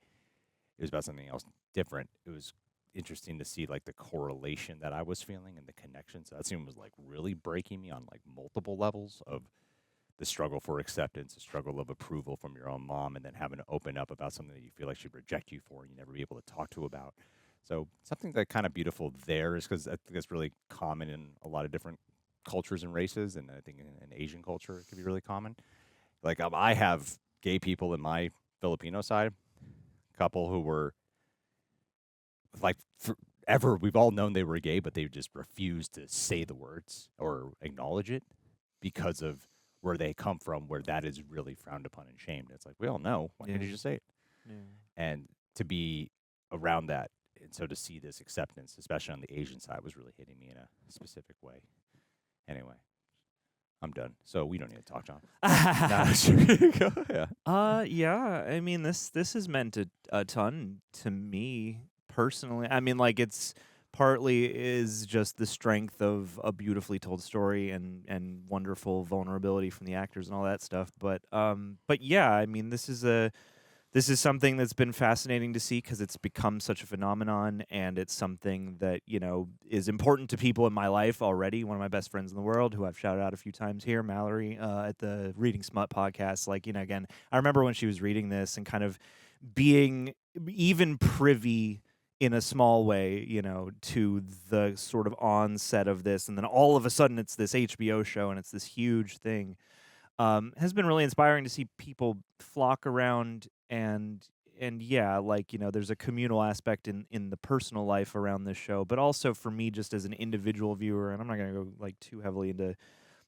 it was about something else different. It was interesting to see like the correlation that I was feeling and the connection. So that scene was like really breaking me on like multiple levels of the struggle for acceptance, the struggle of approval from your own mom, and then having to open up about something that you feel like she'd reject you for and you never be able to talk to about. So something that kind of beautiful there is, because I think that's really common in a lot of different cultures and races, and I think in Asian culture it can be really common. Like, I have gay people in my Filipino side, couple who were like forever, we've all known they were gay, but they just refused to say the words or acknowledge it because of where they come from, where that is really frowned upon and shamed. It's like, we all know. Why can't you just say it? Yeah. And to be around that, and so to see this acceptance, especially on the Asian side, was really hitting me in a specific way. Anyway, I'm done. So we don't need to talk, John. Yeah. I mean, this has meant a ton to me personally. I mean, like, it's partly is just the strength of a beautifully told story and wonderful vulnerability from the actors and all that stuff. But yeah, I mean, this is something that's been fascinating to see because it's become such a phenomenon, and it's something that, is important to people in my life already. One of my best friends in the world, who I've shouted out a few times here, Mallory, at the Reading Smut podcast. Like, again, I remember when she was reading this and kind of being even privy in a small way, to the sort of onset of this. And then all of a sudden it's this HBO show and it's this huge thing. Has been really inspiring to see people flock around and yeah, like, there's a communal aspect in the personal life around this show, but also for me just as an individual viewer, and I'm not going to go like too heavily into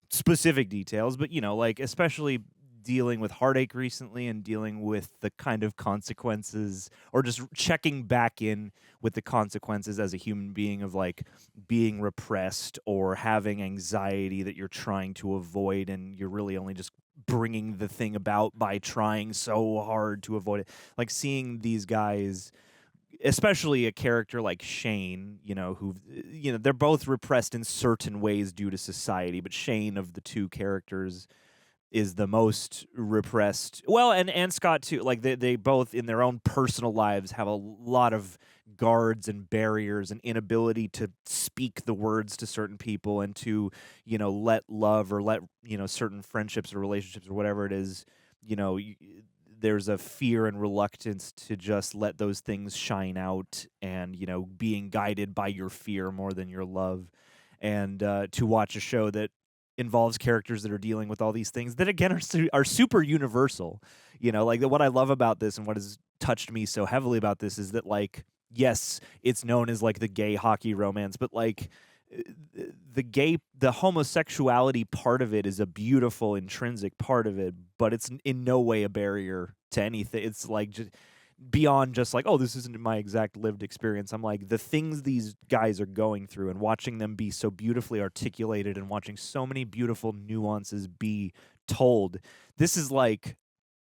specific details, but like especially dealing with heartache recently and dealing with the kind of consequences, or just checking back in with the consequences as a human being of like being repressed or having anxiety that you're trying to avoid, and you're really only just bringing the thing about by trying so hard to avoid it. Like seeing these guys, especially a character like Shane, who, they're both repressed in certain ways due to society, but Shane of the two characters is the most repressed. Well, and Scott too. Like they both in their own personal lives have a lot of guards and barriers and inability to speak the words to certain people and to, let love or let, certain friendships or relationships or whatever it is, there's a fear and reluctance to just let those things shine out and, being guided by your fear more than your love. And to watch a show that involves characters that are dealing with all these things that, again, are super universal. Like what I love about this and what has touched me so heavily about this is that, like, yes, it's known as like the gay hockey romance, but like the homosexuality part of it is a beautiful intrinsic part of it, but it's in no way a barrier to anything. It's like just beyond just like, oh, this isn't my exact lived experience. I'm like, the things these guys are going through and watching them be so beautifully articulated and watching so many beautiful nuances be told. This is like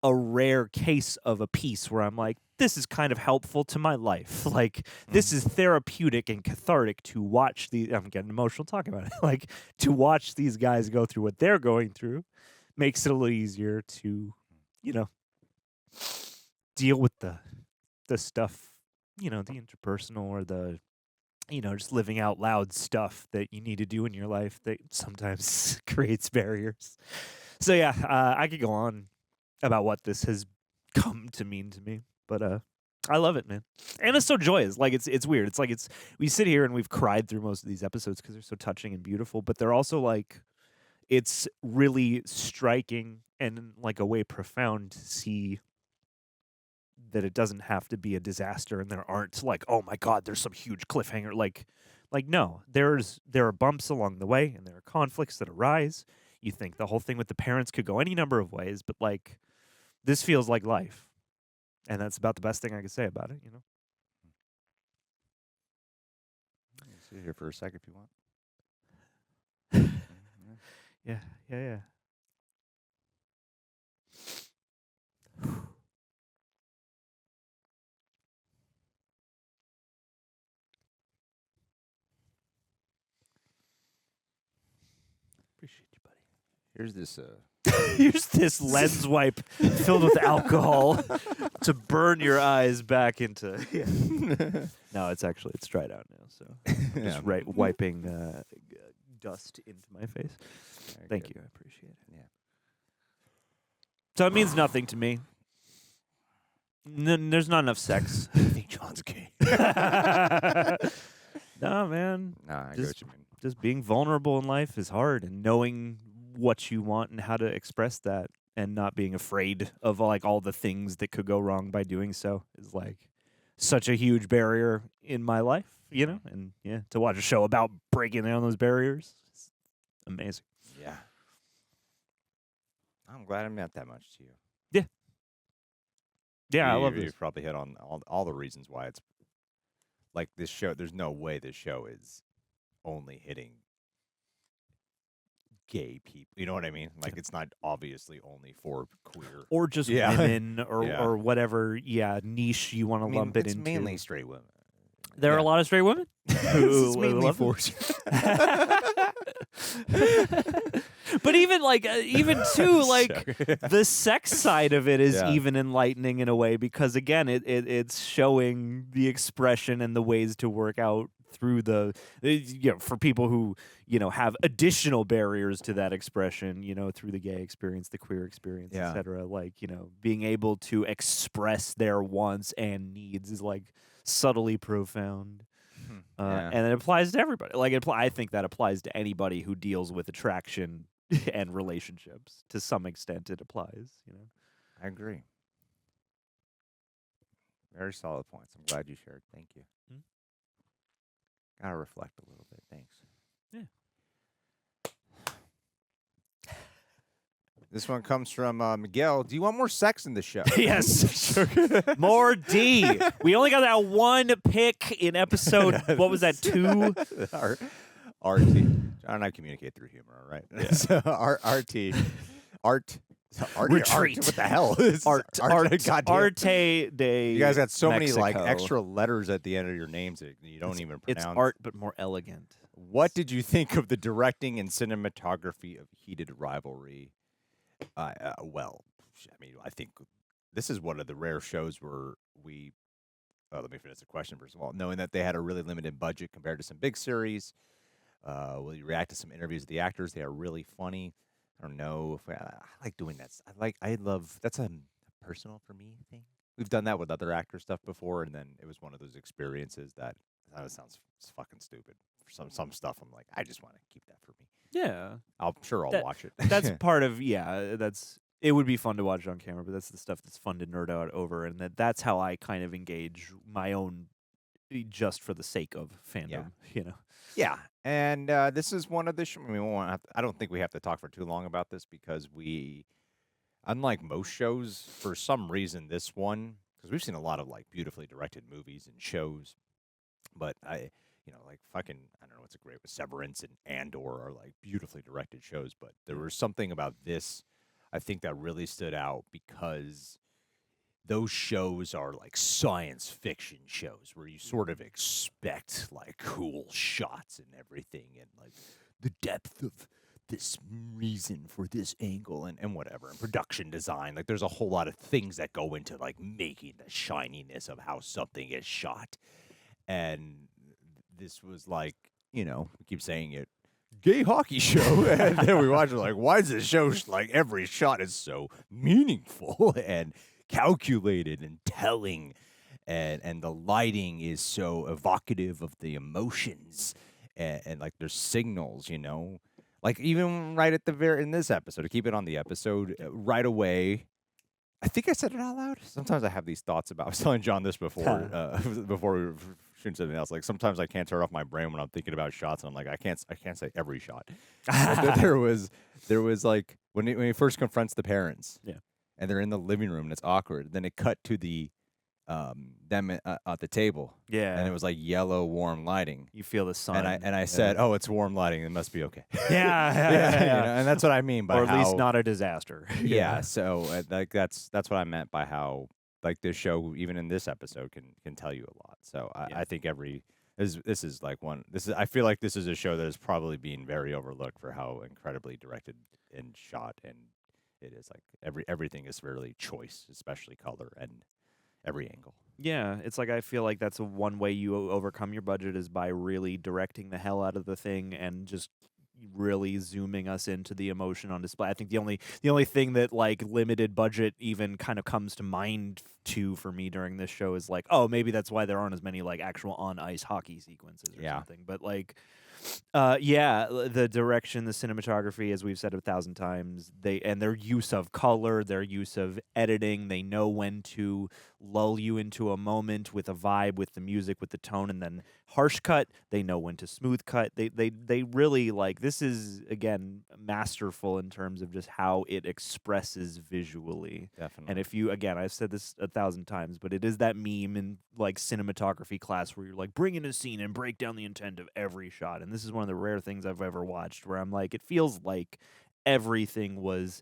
a rare case of a piece where I'm like, this is kind of helpful to my life. Like, this is therapeutic and cathartic to watch I'm getting emotional talking about it. Like, to watch these guys go through what they're going through makes it a little easier to, deal with the stuff, the interpersonal or the, just living out loud stuff that you need to do in your life that sometimes creates barriers. So yeah, I could go on about what this has come to mean to me, but I love it, man. And it's so joyous. Like it's weird. It's like we sit here and we've cried through most of these episodes because they're so touching and beautiful, but they're also like, it's really striking and in like a way profound to see that it doesn't have to be a disaster, and there aren't like, oh my God, there's some huge cliffhanger. Like no, there are bumps along the way, and there are conflicts that arise. You think the whole thing with the parents could go any number of ways, but like this feels like life, and that's about the best thing I can say about it. You can sit here for a second if you want. Yeah. Appreciate you, buddy. Here's this here's this lens wipe filled with alcohol to burn your eyes back into. Yeah. No, it's dried out now, so I'm just wiping dust into my face. Thank you, I appreciate it. Yeah. So it means nothing to me. There's not enough sex. I think John's gay. No, man. Nah, I get what you mean. Just being vulnerable in life is hard, and knowing what you want and how to express that and not being afraid of like all the things that could go wrong by doing so is like such a huge barrier in my life, and yeah, to watch a show about breaking down those barriers is amazing. Yeah. I'm glad I meant that much to you. Yeah. Yeah, I love this. You've probably hit on all the reasons why it's like this show. There's no way this show is only hitting gay people. You know what I mean? Like, it's not obviously only for queer. Or just women or whatever, niche you want to lump it into. It's mainly straight women. There are a lot of straight women? It's mainly for But even too, like the sex side of it is even enlightening in a way, because again, it's showing the expression and the ways to work out through for people who, have additional barriers to that expression, through the gay experience, the queer experience, etc. Like, being able to express their wants and needs is like subtly profound. And it applies to everybody. Like, I think that applies to anybody who deals with attraction and relationships. To some extent, it applies. I agree. Very solid points. I'm glad you shared. Thank you. Gotta reflect a little bit. Thanks. Yeah. This one comes from Miguel. Do you want more sex in the show? Yes. More D. We only got that one pick in episode, what was that, 2? RT. John and I communicate through humor, all right? Yeah. So, Art. Retreat. What the hell? Arte de You guys got so Mexico. many like extra letters at the end of your names that you don't even pronounce. It's art, but more elegant. What did you think of the directing and cinematography of Heated Rivalry? Well, I mean, I think this is one of the rare shows where we. Let me finish the question first of all. Knowing that they had a really limited budget compared to some big series, will you react to some interviews of the actors? They are really funny. I don't know if I like doing that. I love that's a personal for me thing. We've done that with other actor stuff before, and then it was one of those experiences that sounds fucking stupid. For some stuff, I'm like, I just want to keep that for me. Yeah, I'll watch it. That's part of it would be fun to watch on camera, but that's the stuff that's fun to nerd out over, and that's how I kind of engage my own, just for the sake of fandom, you know. Yeah, and this is one of the. I don't think we have to talk for too long about this because unlike most shows, for some reason, this one because we've seen a lot of like beautifully directed movies and shows, but like fucking I don't know what's great with Severance and Andor are like beautifully directed shows, but there was something about this I think that really stood out because those shows are like science fiction shows where you sort of expect like cool shots and everything and like the depth of this reason for this angle and whatever and production design. Like there's a whole lot of things that go into like making the shininess of how something is shot. And this was like, we keep saying it, gay hockey show. And then we watch it like, why is this show like every shot is so meaningful and calculated and telling, and the lighting is so evocative of the emotions, and like there's signals, like even right at in this episode, to keep it on the episode, right away. I think I said it out loud. Sometimes I have these thoughts about. I was telling John this before before we were shooting something else. Like sometimes I can't turn off my brain when I'm thinking about shots, and I'm like, I can't say every shot. there was like when he first confronts the parents. Yeah. And they're in the living room, and it's awkward. Then it cut to the them at the table. Yeah. And it was like yellow, warm lighting. You feel the sun. And I said, "Oh, it's warm lighting. It must be okay." Yeah. And that's what I mean by or at least not a disaster. Yeah. So like that's what I meant by how like this show, even in this episode, can tell you a lot. So I think this is like one. I feel like this is a show that is probably being very overlooked for how incredibly directed and shot and. It is like everything is really choice, especially color and every angle. Yeah, it's like I feel like that's one way you overcome your budget is by really directing the hell out of the thing and just really zooming us into the emotion on display. I think the only thing that like limited budget even kind of comes to mind for me during this show is like, oh, maybe that's why there aren't as many like actual on ice hockey sequences or something. But like. The direction, the cinematography, as we've said 1,000 times, their use of color, their use of editing, they know when to lull you into a moment with a vibe, with the music, with the tone, and then harsh cut. They know when to smooth cut. They really like this is again masterful in terms of just how it expresses visually. Definitely. And if you I've said this 1,000 times, but it is that meme in like cinematography class where you're like bring in a scene and break down the intent of every shot. And this is one of the rare things I've ever watched where I'm like, it feels like everything was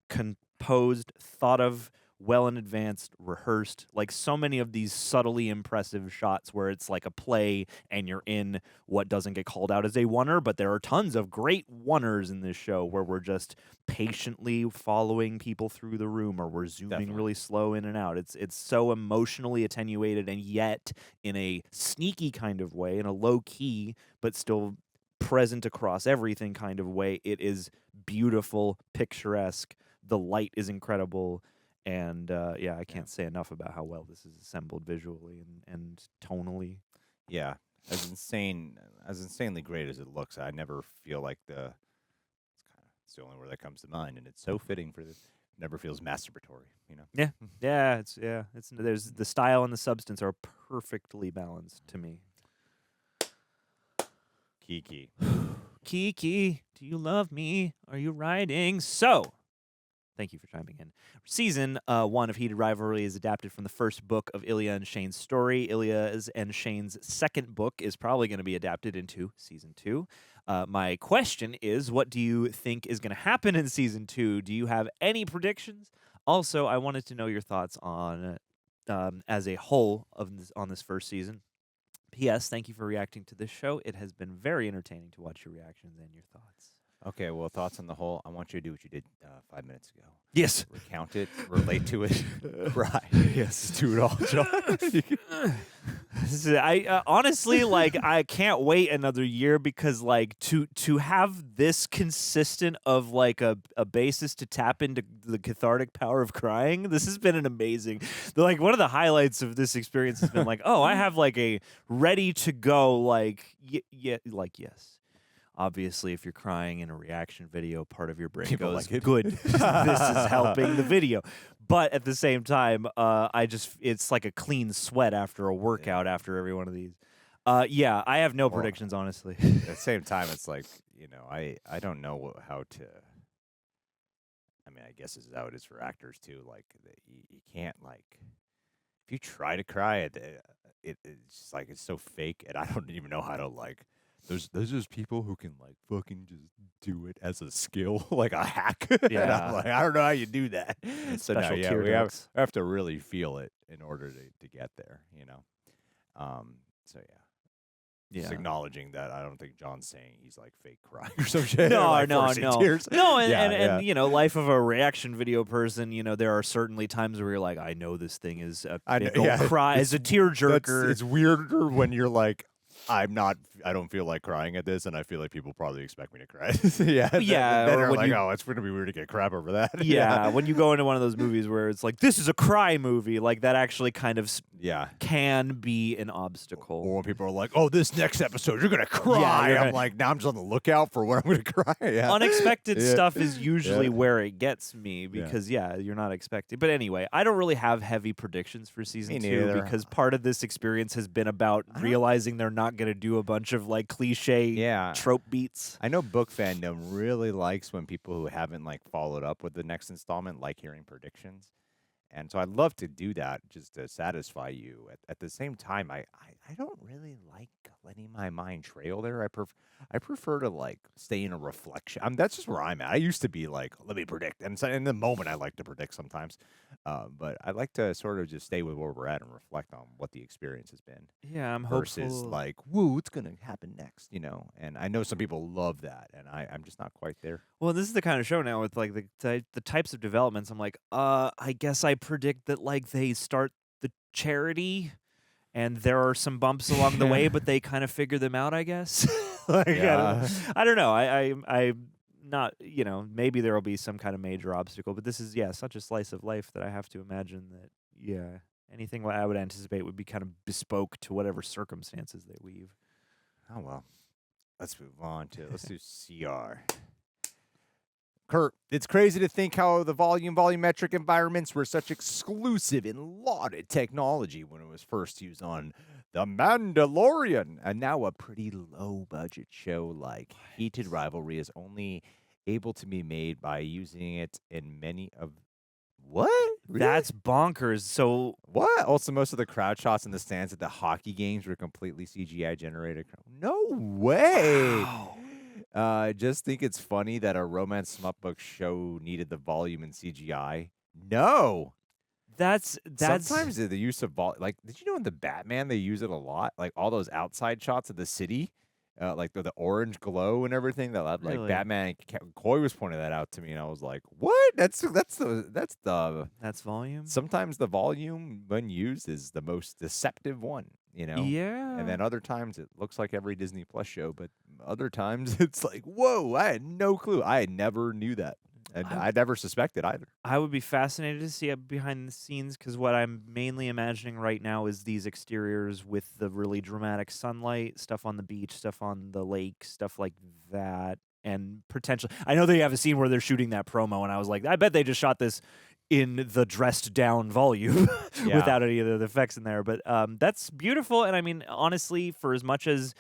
composed, thought of well in advance, rehearsed. Like so many of these subtly impressive shots where it's like a play and you're in what doesn't get called out as a oneer, but there are tons of great oneers in this show where we're just patiently following people through the room or we're zooming really slow in and out. It's so emotionally attenuated and yet in a sneaky kind of way, in a low key, but still present across everything kind of way. It is beautiful, picturesque. The light is incredible. And I can't say enough about how well this is assembled visually and tonally. Yeah, as insanely great as it looks, I never feel like it's the only word that comes to mind, and it's so fitting for this. Never feels masturbatory, Yeah, it's there's the style and the substance are perfectly balanced to me. Kiki, Kiki, do you love me? Are you riding? So. Thank you for chiming in. Season 1 of Heated Rivalry is adapted from the first book of Ilya and Shane's story. Ilya's and Shane's second book is probably going to be adapted into Season 2. My question is, what do you think is going to happen in Season 2? Do you have any predictions? Also, I wanted to know your thoughts on, as a whole, on this first season. P.S. Thank you for reacting to this show. It has been very entertaining to watch your reactions and your thoughts. Okay, well, thoughts on the whole. I want you to do what you did 5 minutes ago. Yes. Recount it, relate to it, cry. Yes. Do it all, John. I honestly, like, I can't wait another year because, like, to have this consistent of, like, a basis to tap into the cathartic power of crying, this has been an amazing, like, one of the highlights of this experience has been, like, oh, I have, like, a ready-to-go, like, yes. Obviously, if you're crying in a reaction video, part of your brain People goes, like it. good, this is helping the video. But at the same time, it's like a clean sweat after a workout after every one of these. Yeah, I have no predictions, honestly. At the same time, it's like, I don't know how to. I mean, I guess this is how it is for actors too. Like, you can't, like, if you try to cry, it's just like it's so fake, and I don't even know how to, like. There's just people who can, like, fucking just do it as a skill, like a hack. Yeah. And I'm like, I don't know how you do that. So Special no, tear we ducts. have to really feel it in order to get there, So just acknowledging that I don't think John's saying he's like fake crying or some shit. No, like no. tears. No, and life of a reaction video person, there are certainly times where you're like, I know this thing is a cry, it's a tearjerker. It's weirder when you're like, I don't feel like crying at this, and I feel like people probably expect me to cry. Yeah, then or they're when like, you- oh, it's going to be weird to get crap over that. Yeah, when you go into one of those movies where it's like, this is a cry movie, like that actually kind of can be an obstacle. Or when people are like, oh, this next episode, you're going to cry. Yeah, I'm like, now I'm just on the lookout for when I'm going to cry. Yeah. Unexpected Yeah. stuff is usually Yeah. where it gets me because, you're not expecting. But anyway, I don't really have heavy predictions for season Me 2 neither. because part of this experience has been about realizing they're not going to do a bunch of like cliche trope beats. I know book fandom really likes when people who haven't like followed up with the next installment like hearing predictions. And so I'd love to do that just to satisfy you. At the same time, I don't really like letting my mind trail there. I prefer to like stay in a reflection. That's just where I'm at. I used to be like, let me predict. And so in the moment, I like to predict sometimes. But I like to sort of just stay with where we're at and reflect on what the experience has been. Yeah, I'm versus hopeful. like, woo, what's going to happen next, And I know some people love that, and I'm just not quite there. Well, this is the kind of show now with like the types of developments. I'm like, I guess I predict that like they start the charity, and there are some bumps along the way, but they kind of figure them out, I guess. Like, I don't know. I'm not, maybe there will be some kind of major obstacle, but this is such a slice of life that I have to imagine that anything what I would anticipate would be kind of bespoke to whatever circumstances they weave. Oh well, let's move on to let's do CR. Kurt, it's crazy to think how the volumetric environments were such exclusive and lauded technology when it was first used on The Mandalorian, and now a pretty low-budget show like Heated Rivalry is only able to be made by using it in many of... What? Really? That's bonkers. So what? Also, most of the crowd shots in the stands at the hockey games were completely CGI generated. No way! Wow. I just think it's funny that a romance smut book show needed the volume in CGI. No. That's Sometimes the use of like, did you know in the Batman they use it a lot? Like all those outside shots of the city, like the orange glow and everything. That like Really? Batman. Coy was pointing that out to me, and I was like, "What? That's volume. Sometimes the volume when used is the most deceptive one, Yeah. And then other times it looks like every Disney Plus show, but other times it's like, whoa, I had no clue. I never knew that. And I never suspected either. I would be fascinated to see it behind the scenes because what I'm mainly imagining right now is these exteriors with the really dramatic sunlight, stuff on the beach, stuff on the lake, stuff like that. And potentially, I know they have a scene where they're shooting that promo, and I was like, I bet they just shot this in the dressed down volume without any of the effects in there. But that's beautiful. And I mean, honestly, for as much as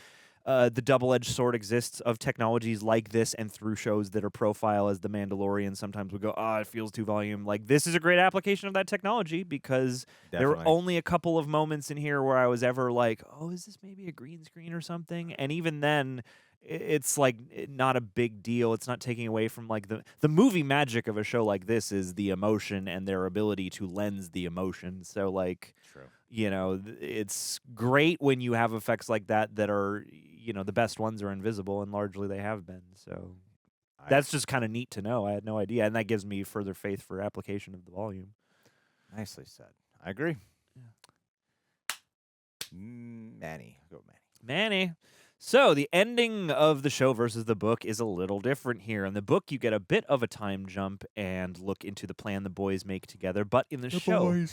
the double-edged sword exists of technologies like this and through shows that are profile as The Mandalorian. Sometimes we go, it feels too volume. Like, this is a great application of that technology because there were only a couple of moments in here where I was ever like, is this maybe a green screen or something? And even then, it's like not a big deal. It's not taking away from like the movie magic of a show like this is the emotion and their ability to lens the emotion. So like, you know, it's great when you have effects like that that are, you know, the best ones are invisible, and largely they have been. So that's just kind of neat to know. I had no idea, and that gives me further faith for application of the volume. Nicely said. I agree. Yeah. Manny. Go, Manny. So the ending of the show versus the book is a little different here. In the book, you get a bit of a time jump and look into the plan the boys make together. But in the show,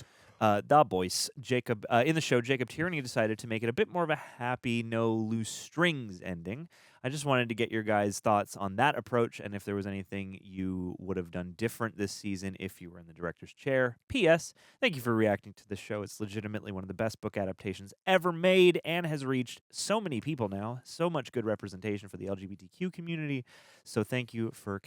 Jacob, in the show, Jacob Tierney decided to make it a bit more of a happy, no loose strings ending. I just wanted to get your guys' thoughts on that approach and if there was anything you would have done different this season if you were in the director's chair. P.S. Thank you for reacting to this show. It's legitimately one of the best book adaptations ever made and has reached so many people now. So much good representation for the LGBTQ community. So thank you for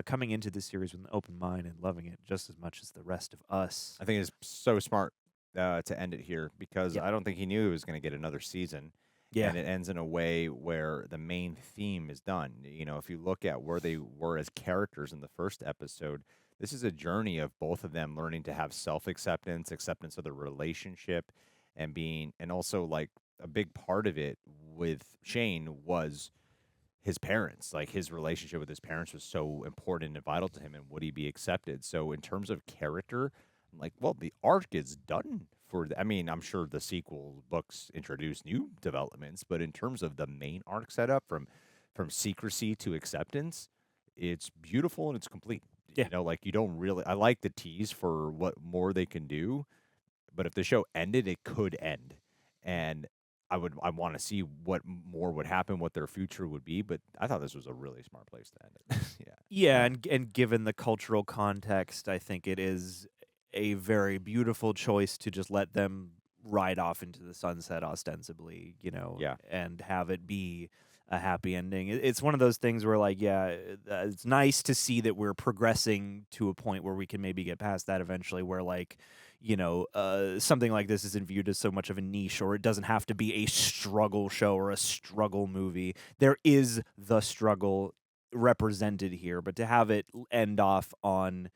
coming into this series with an open mind and loving it just as much as the rest of us. I think it's so smart to end it here because I don't think he knew he was going to get another season. Yeah. And it ends in a way where the main theme is done. You know, if you look at where they were as characters in the first episode, this is a journey of both of them learning to have self-acceptance, acceptance of the relationship, and also like a big part of it with Shane was his parents. Like his relationship with his parents was so important and vital to him, and would he be accepted? So in terms of character, I'm like, well, the arc is done. I mean, I'm sure the sequel books introduce new developments, but in terms of the main arc setup from secrecy to acceptance, it's beautiful and it's complete. Yeah. You know, like you don't really. I like the tease for what more they can do, but if the show ended, it could end, and I want to see what more would happen, what their future would be. But I thought this was a really smart place to end it. Yeah, and given the cultural context, I think it is a very beautiful choice to just let them ride off into the sunset ostensibly, you know, and have it be a happy ending. It's one of those things where like, it's nice to see that we're progressing to a point where we can maybe get past that eventually where like, you know, something like this isn't viewed as so much of a niche, or it doesn't have to be a struggle show or a struggle movie. There is the struggle represented here, but to have it end off on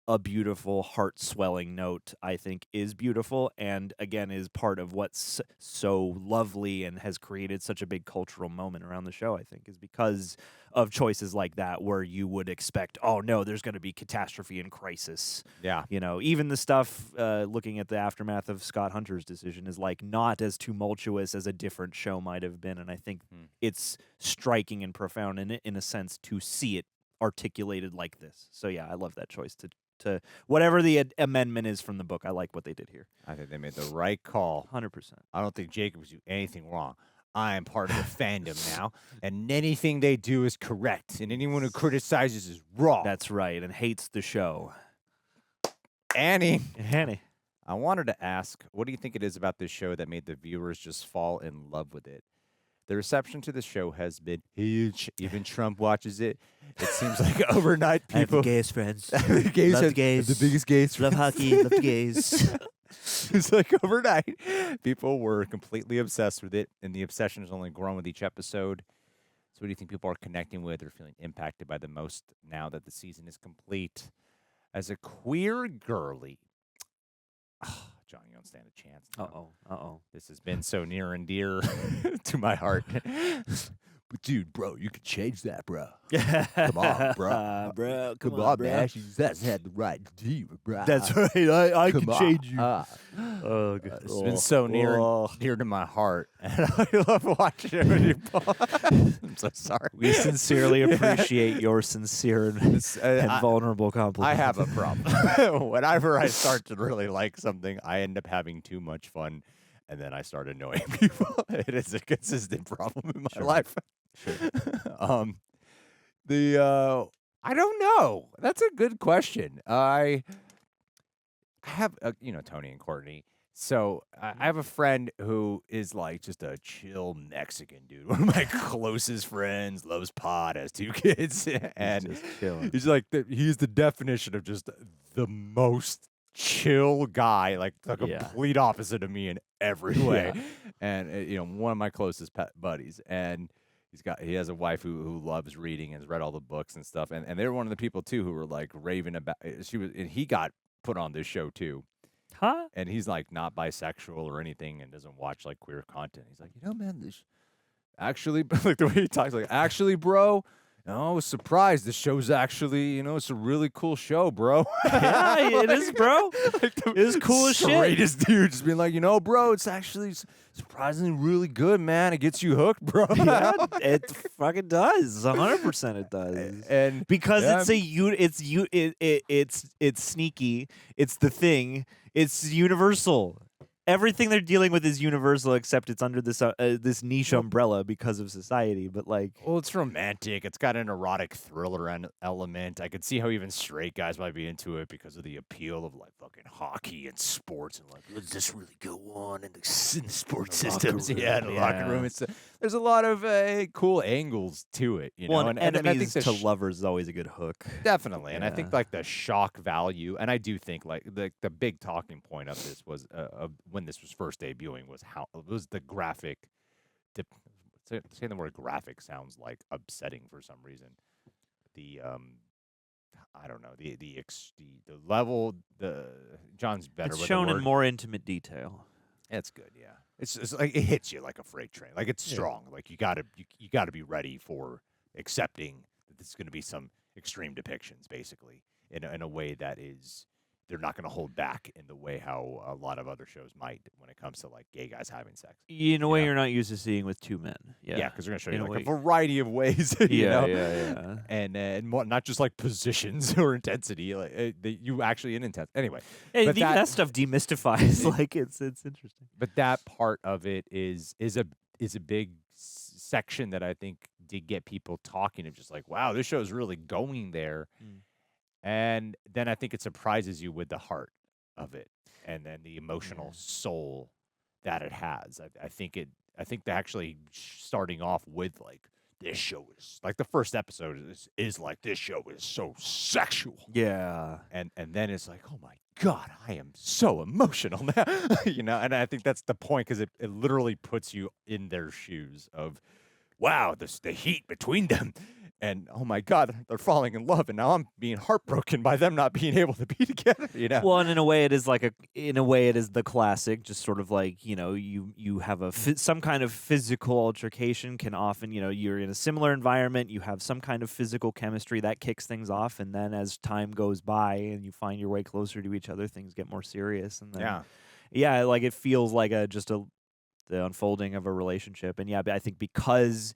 a beautiful, heart-swelling note, I think, is beautiful, and again, is part of what's so lovely and has created such a big cultural moment around the show, I think, is because of choices like that, where you would expect, oh no, there's going to be catastrophe and crisis. Yeah. You know, even the stuff, looking at the aftermath of Scott Hunter's decision, is like not as tumultuous as a different show might have been, and I think it's striking and profound in a sense to see it articulated like this. So yeah, I love that choice to whatever the amendment is from the book. I like what they did here. I think they made the right call. 100%. I don't think Jacob was doing anything wrong. I am part of the fandom now, and anything they do is correct, and anyone who criticizes is wrong. That's right, and hates the show. Annie. I wanted to ask, what do you think it is about this show that made the viewers just fall in love with it? The reception to the show has been huge. Even Trump watches it. It seems like overnight people. I have the gayest friends. The gays love the gays. The biggest gays. Love hockey. Love the gays. It's like overnight, people were completely obsessed with it, and the obsession has only grown with each episode. So what do you think people are connecting with or feeling impacted by the most now that the season is complete? As a queer girly, John, you don't stand a chance. Uh-oh. This has been so near and dear to my heart. But dude, bro, you could change that, bro. Come on, bro. Bro, come on, man. That's had the right to do, bro. That's right. I can change you. Oh, God. It's been so near to my heart. And I love watching it with you, Paul. I'm so sorry. We sincerely appreciate your sincere and vulnerable compliment. I have a problem. Whenever I start to really like something, I end up having too much fun. And then I start annoying people. It is a consistent problem in my life. Sure. I don't know. That's a good question. I have, Tony and Courtney, So I have a friend who is like just a chill Mexican dude. One of my closest friends, loves pot, has 2 kids, and just chilling. he's like he's the definition of just the most chill guy, like the complete opposite of me in every way. And one of my closest buddies, and he has a wife who loves reading and has read all the books and stuff, and they're one of the people too who were like raving about. He got put on this show too. Huh? And he's like not bisexual or anything and doesn't watch like queer content. He's like, man, this actually, like the way he talks, like, actually, bro, I was surprised. This show's actually, it's a really cool show, bro. Yeah, it is, bro. It is cool as shit. Straightest dude just being like, bro, it's actually surprisingly really good, man. It gets you hooked, bro. Yeah, it fucking does. 100% it does. And because it's sneaky. It's the thing. It's universal. Everything they're dealing with is universal, except it's under this niche umbrella because of society. But well, it's romantic. It's got an erotic thriller element. I could see how even straight guys might be into it because of the appeal of like fucking hockey and sports and like, does this really go on in the sports systems? Yeah, in the locker room. There's a lot of cool angles to it. Well, and enemies I think to lovers is always a good hook. Definitely, and I think like the shock value, and I do think like the big talking point of this was when this was first debuting was the graphic. Saying the word graphic sounds like upsetting for some reason. The I don't know the level John's better. It's with shown the word. in more intimate detail. It's good, yeah. It's like it hits you like a freight train. Like it's strong. Like you gotta be ready for accepting that this is going to be some extreme depictions, basically, in a way that is. They're not going to hold back in the way how a lot of other shows might when it comes to like gay guys having sex. In a way you're not used to seeing with 2 men. Yeah, because they're going to show you like a variety of ways. Yeah. And not just like positions or intensity. Like you actually in intense. Anyway, but that stuff demystifies. Like it's interesting. But that part of it is a big section that I think did get people talking of just like, wow, this show is really going there. And then I think it surprises you with the heart of it, and then the emotional soul that it has. I think that actually starting off with like this show is like the first episode is like this show is so sexual. Yeah, and then it's like, oh my God, I am so emotional now. And I think that's the point because it literally puts you in their shoes of, wow, the heat between them. And oh my God, they're falling in love, and now I'm being heartbroken by them not being able to be together. Well, and in a way, it is the classic, just sort of like you have some kind of physical altercation can often you're in a similar environment, you have some kind of physical chemistry that kicks things off, and then as time goes by and you find your way closer to each other, things get more serious, and then like it feels like the unfolding of a relationship, and I think because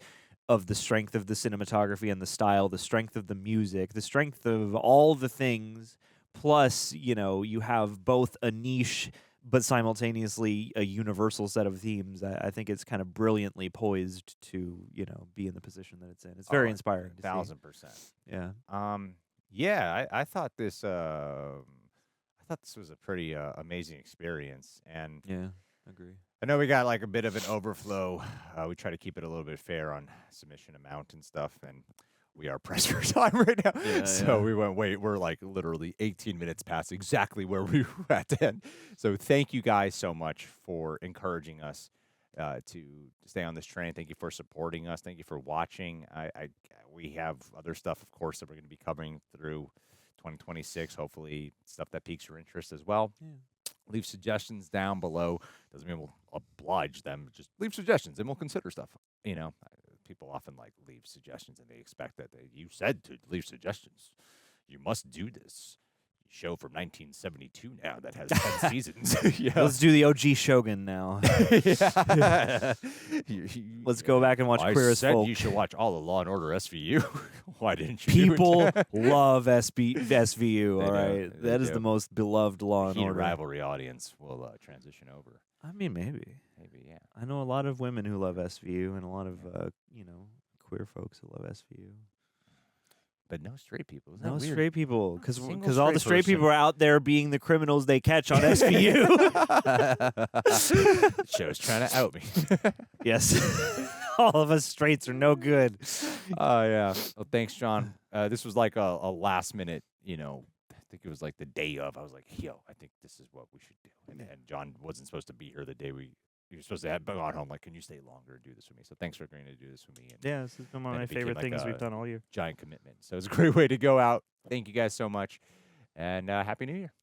of the strength of the cinematography and the style, the strength of the music, the strength of all the things, plus, you have both a niche but simultaneously a universal set of themes. I think it's kind of brilliantly poised to, be in the position that it's in. It's very inspiring. 1,000%. Yeah. I thought this was a pretty amazing experience, and yeah, agree. I know we got like a bit of an overflow. We try to keep it a little bit fair on submission amount and stuff, and we are pressed for time right now. We went, we're like literally 18 minutes past exactly where we were at to end. So thank you guys so much for encouraging us to stay on this train. Thank you for supporting us. Thank you for watching. We have other stuff, of course, that we're going to be covering through 2026. Hopefully stuff that piques your interest as well. Yeah. Leave suggestions down below. Doesn't mean we'll oblige them. Just leave suggestions, and we'll consider stuff. People often like leave suggestions, and they expect that you said to leave suggestions. You must do this. Show from 1972 now that has 10 seasons. Let's do the OG Shogun now. Let's go back and watch Queer as Folk. You should watch all the Law and Order SVU. Why didn't you? People love SVU. All right, that is the most beloved Law and Heated Order. Rivalry audience will transition over. I mean, maybe, yeah. I know a lot of women who love SVU, and a lot of queer folks who love SVU. but no straight people. Isn't that No weird? straight people, Single because all the straight person. people are out there being the criminals they catch on SVU. Show's trying to out me. Yes. All of us straights are no good. Oh, yeah. Well, thanks, John. This was like a last minute, I think it was like the day of. I was like, yo, I think this is what we should do. And John wasn't supposed to be here the day you were supposed to have gone home. Like, can you stay longer and do this with me? So thanks for agreeing to do this with me. And Yeah, this has been one of my favorite things we've done all year. Giant commitment. So it's a great way to go out. Thank you guys so much. And Happy New Year.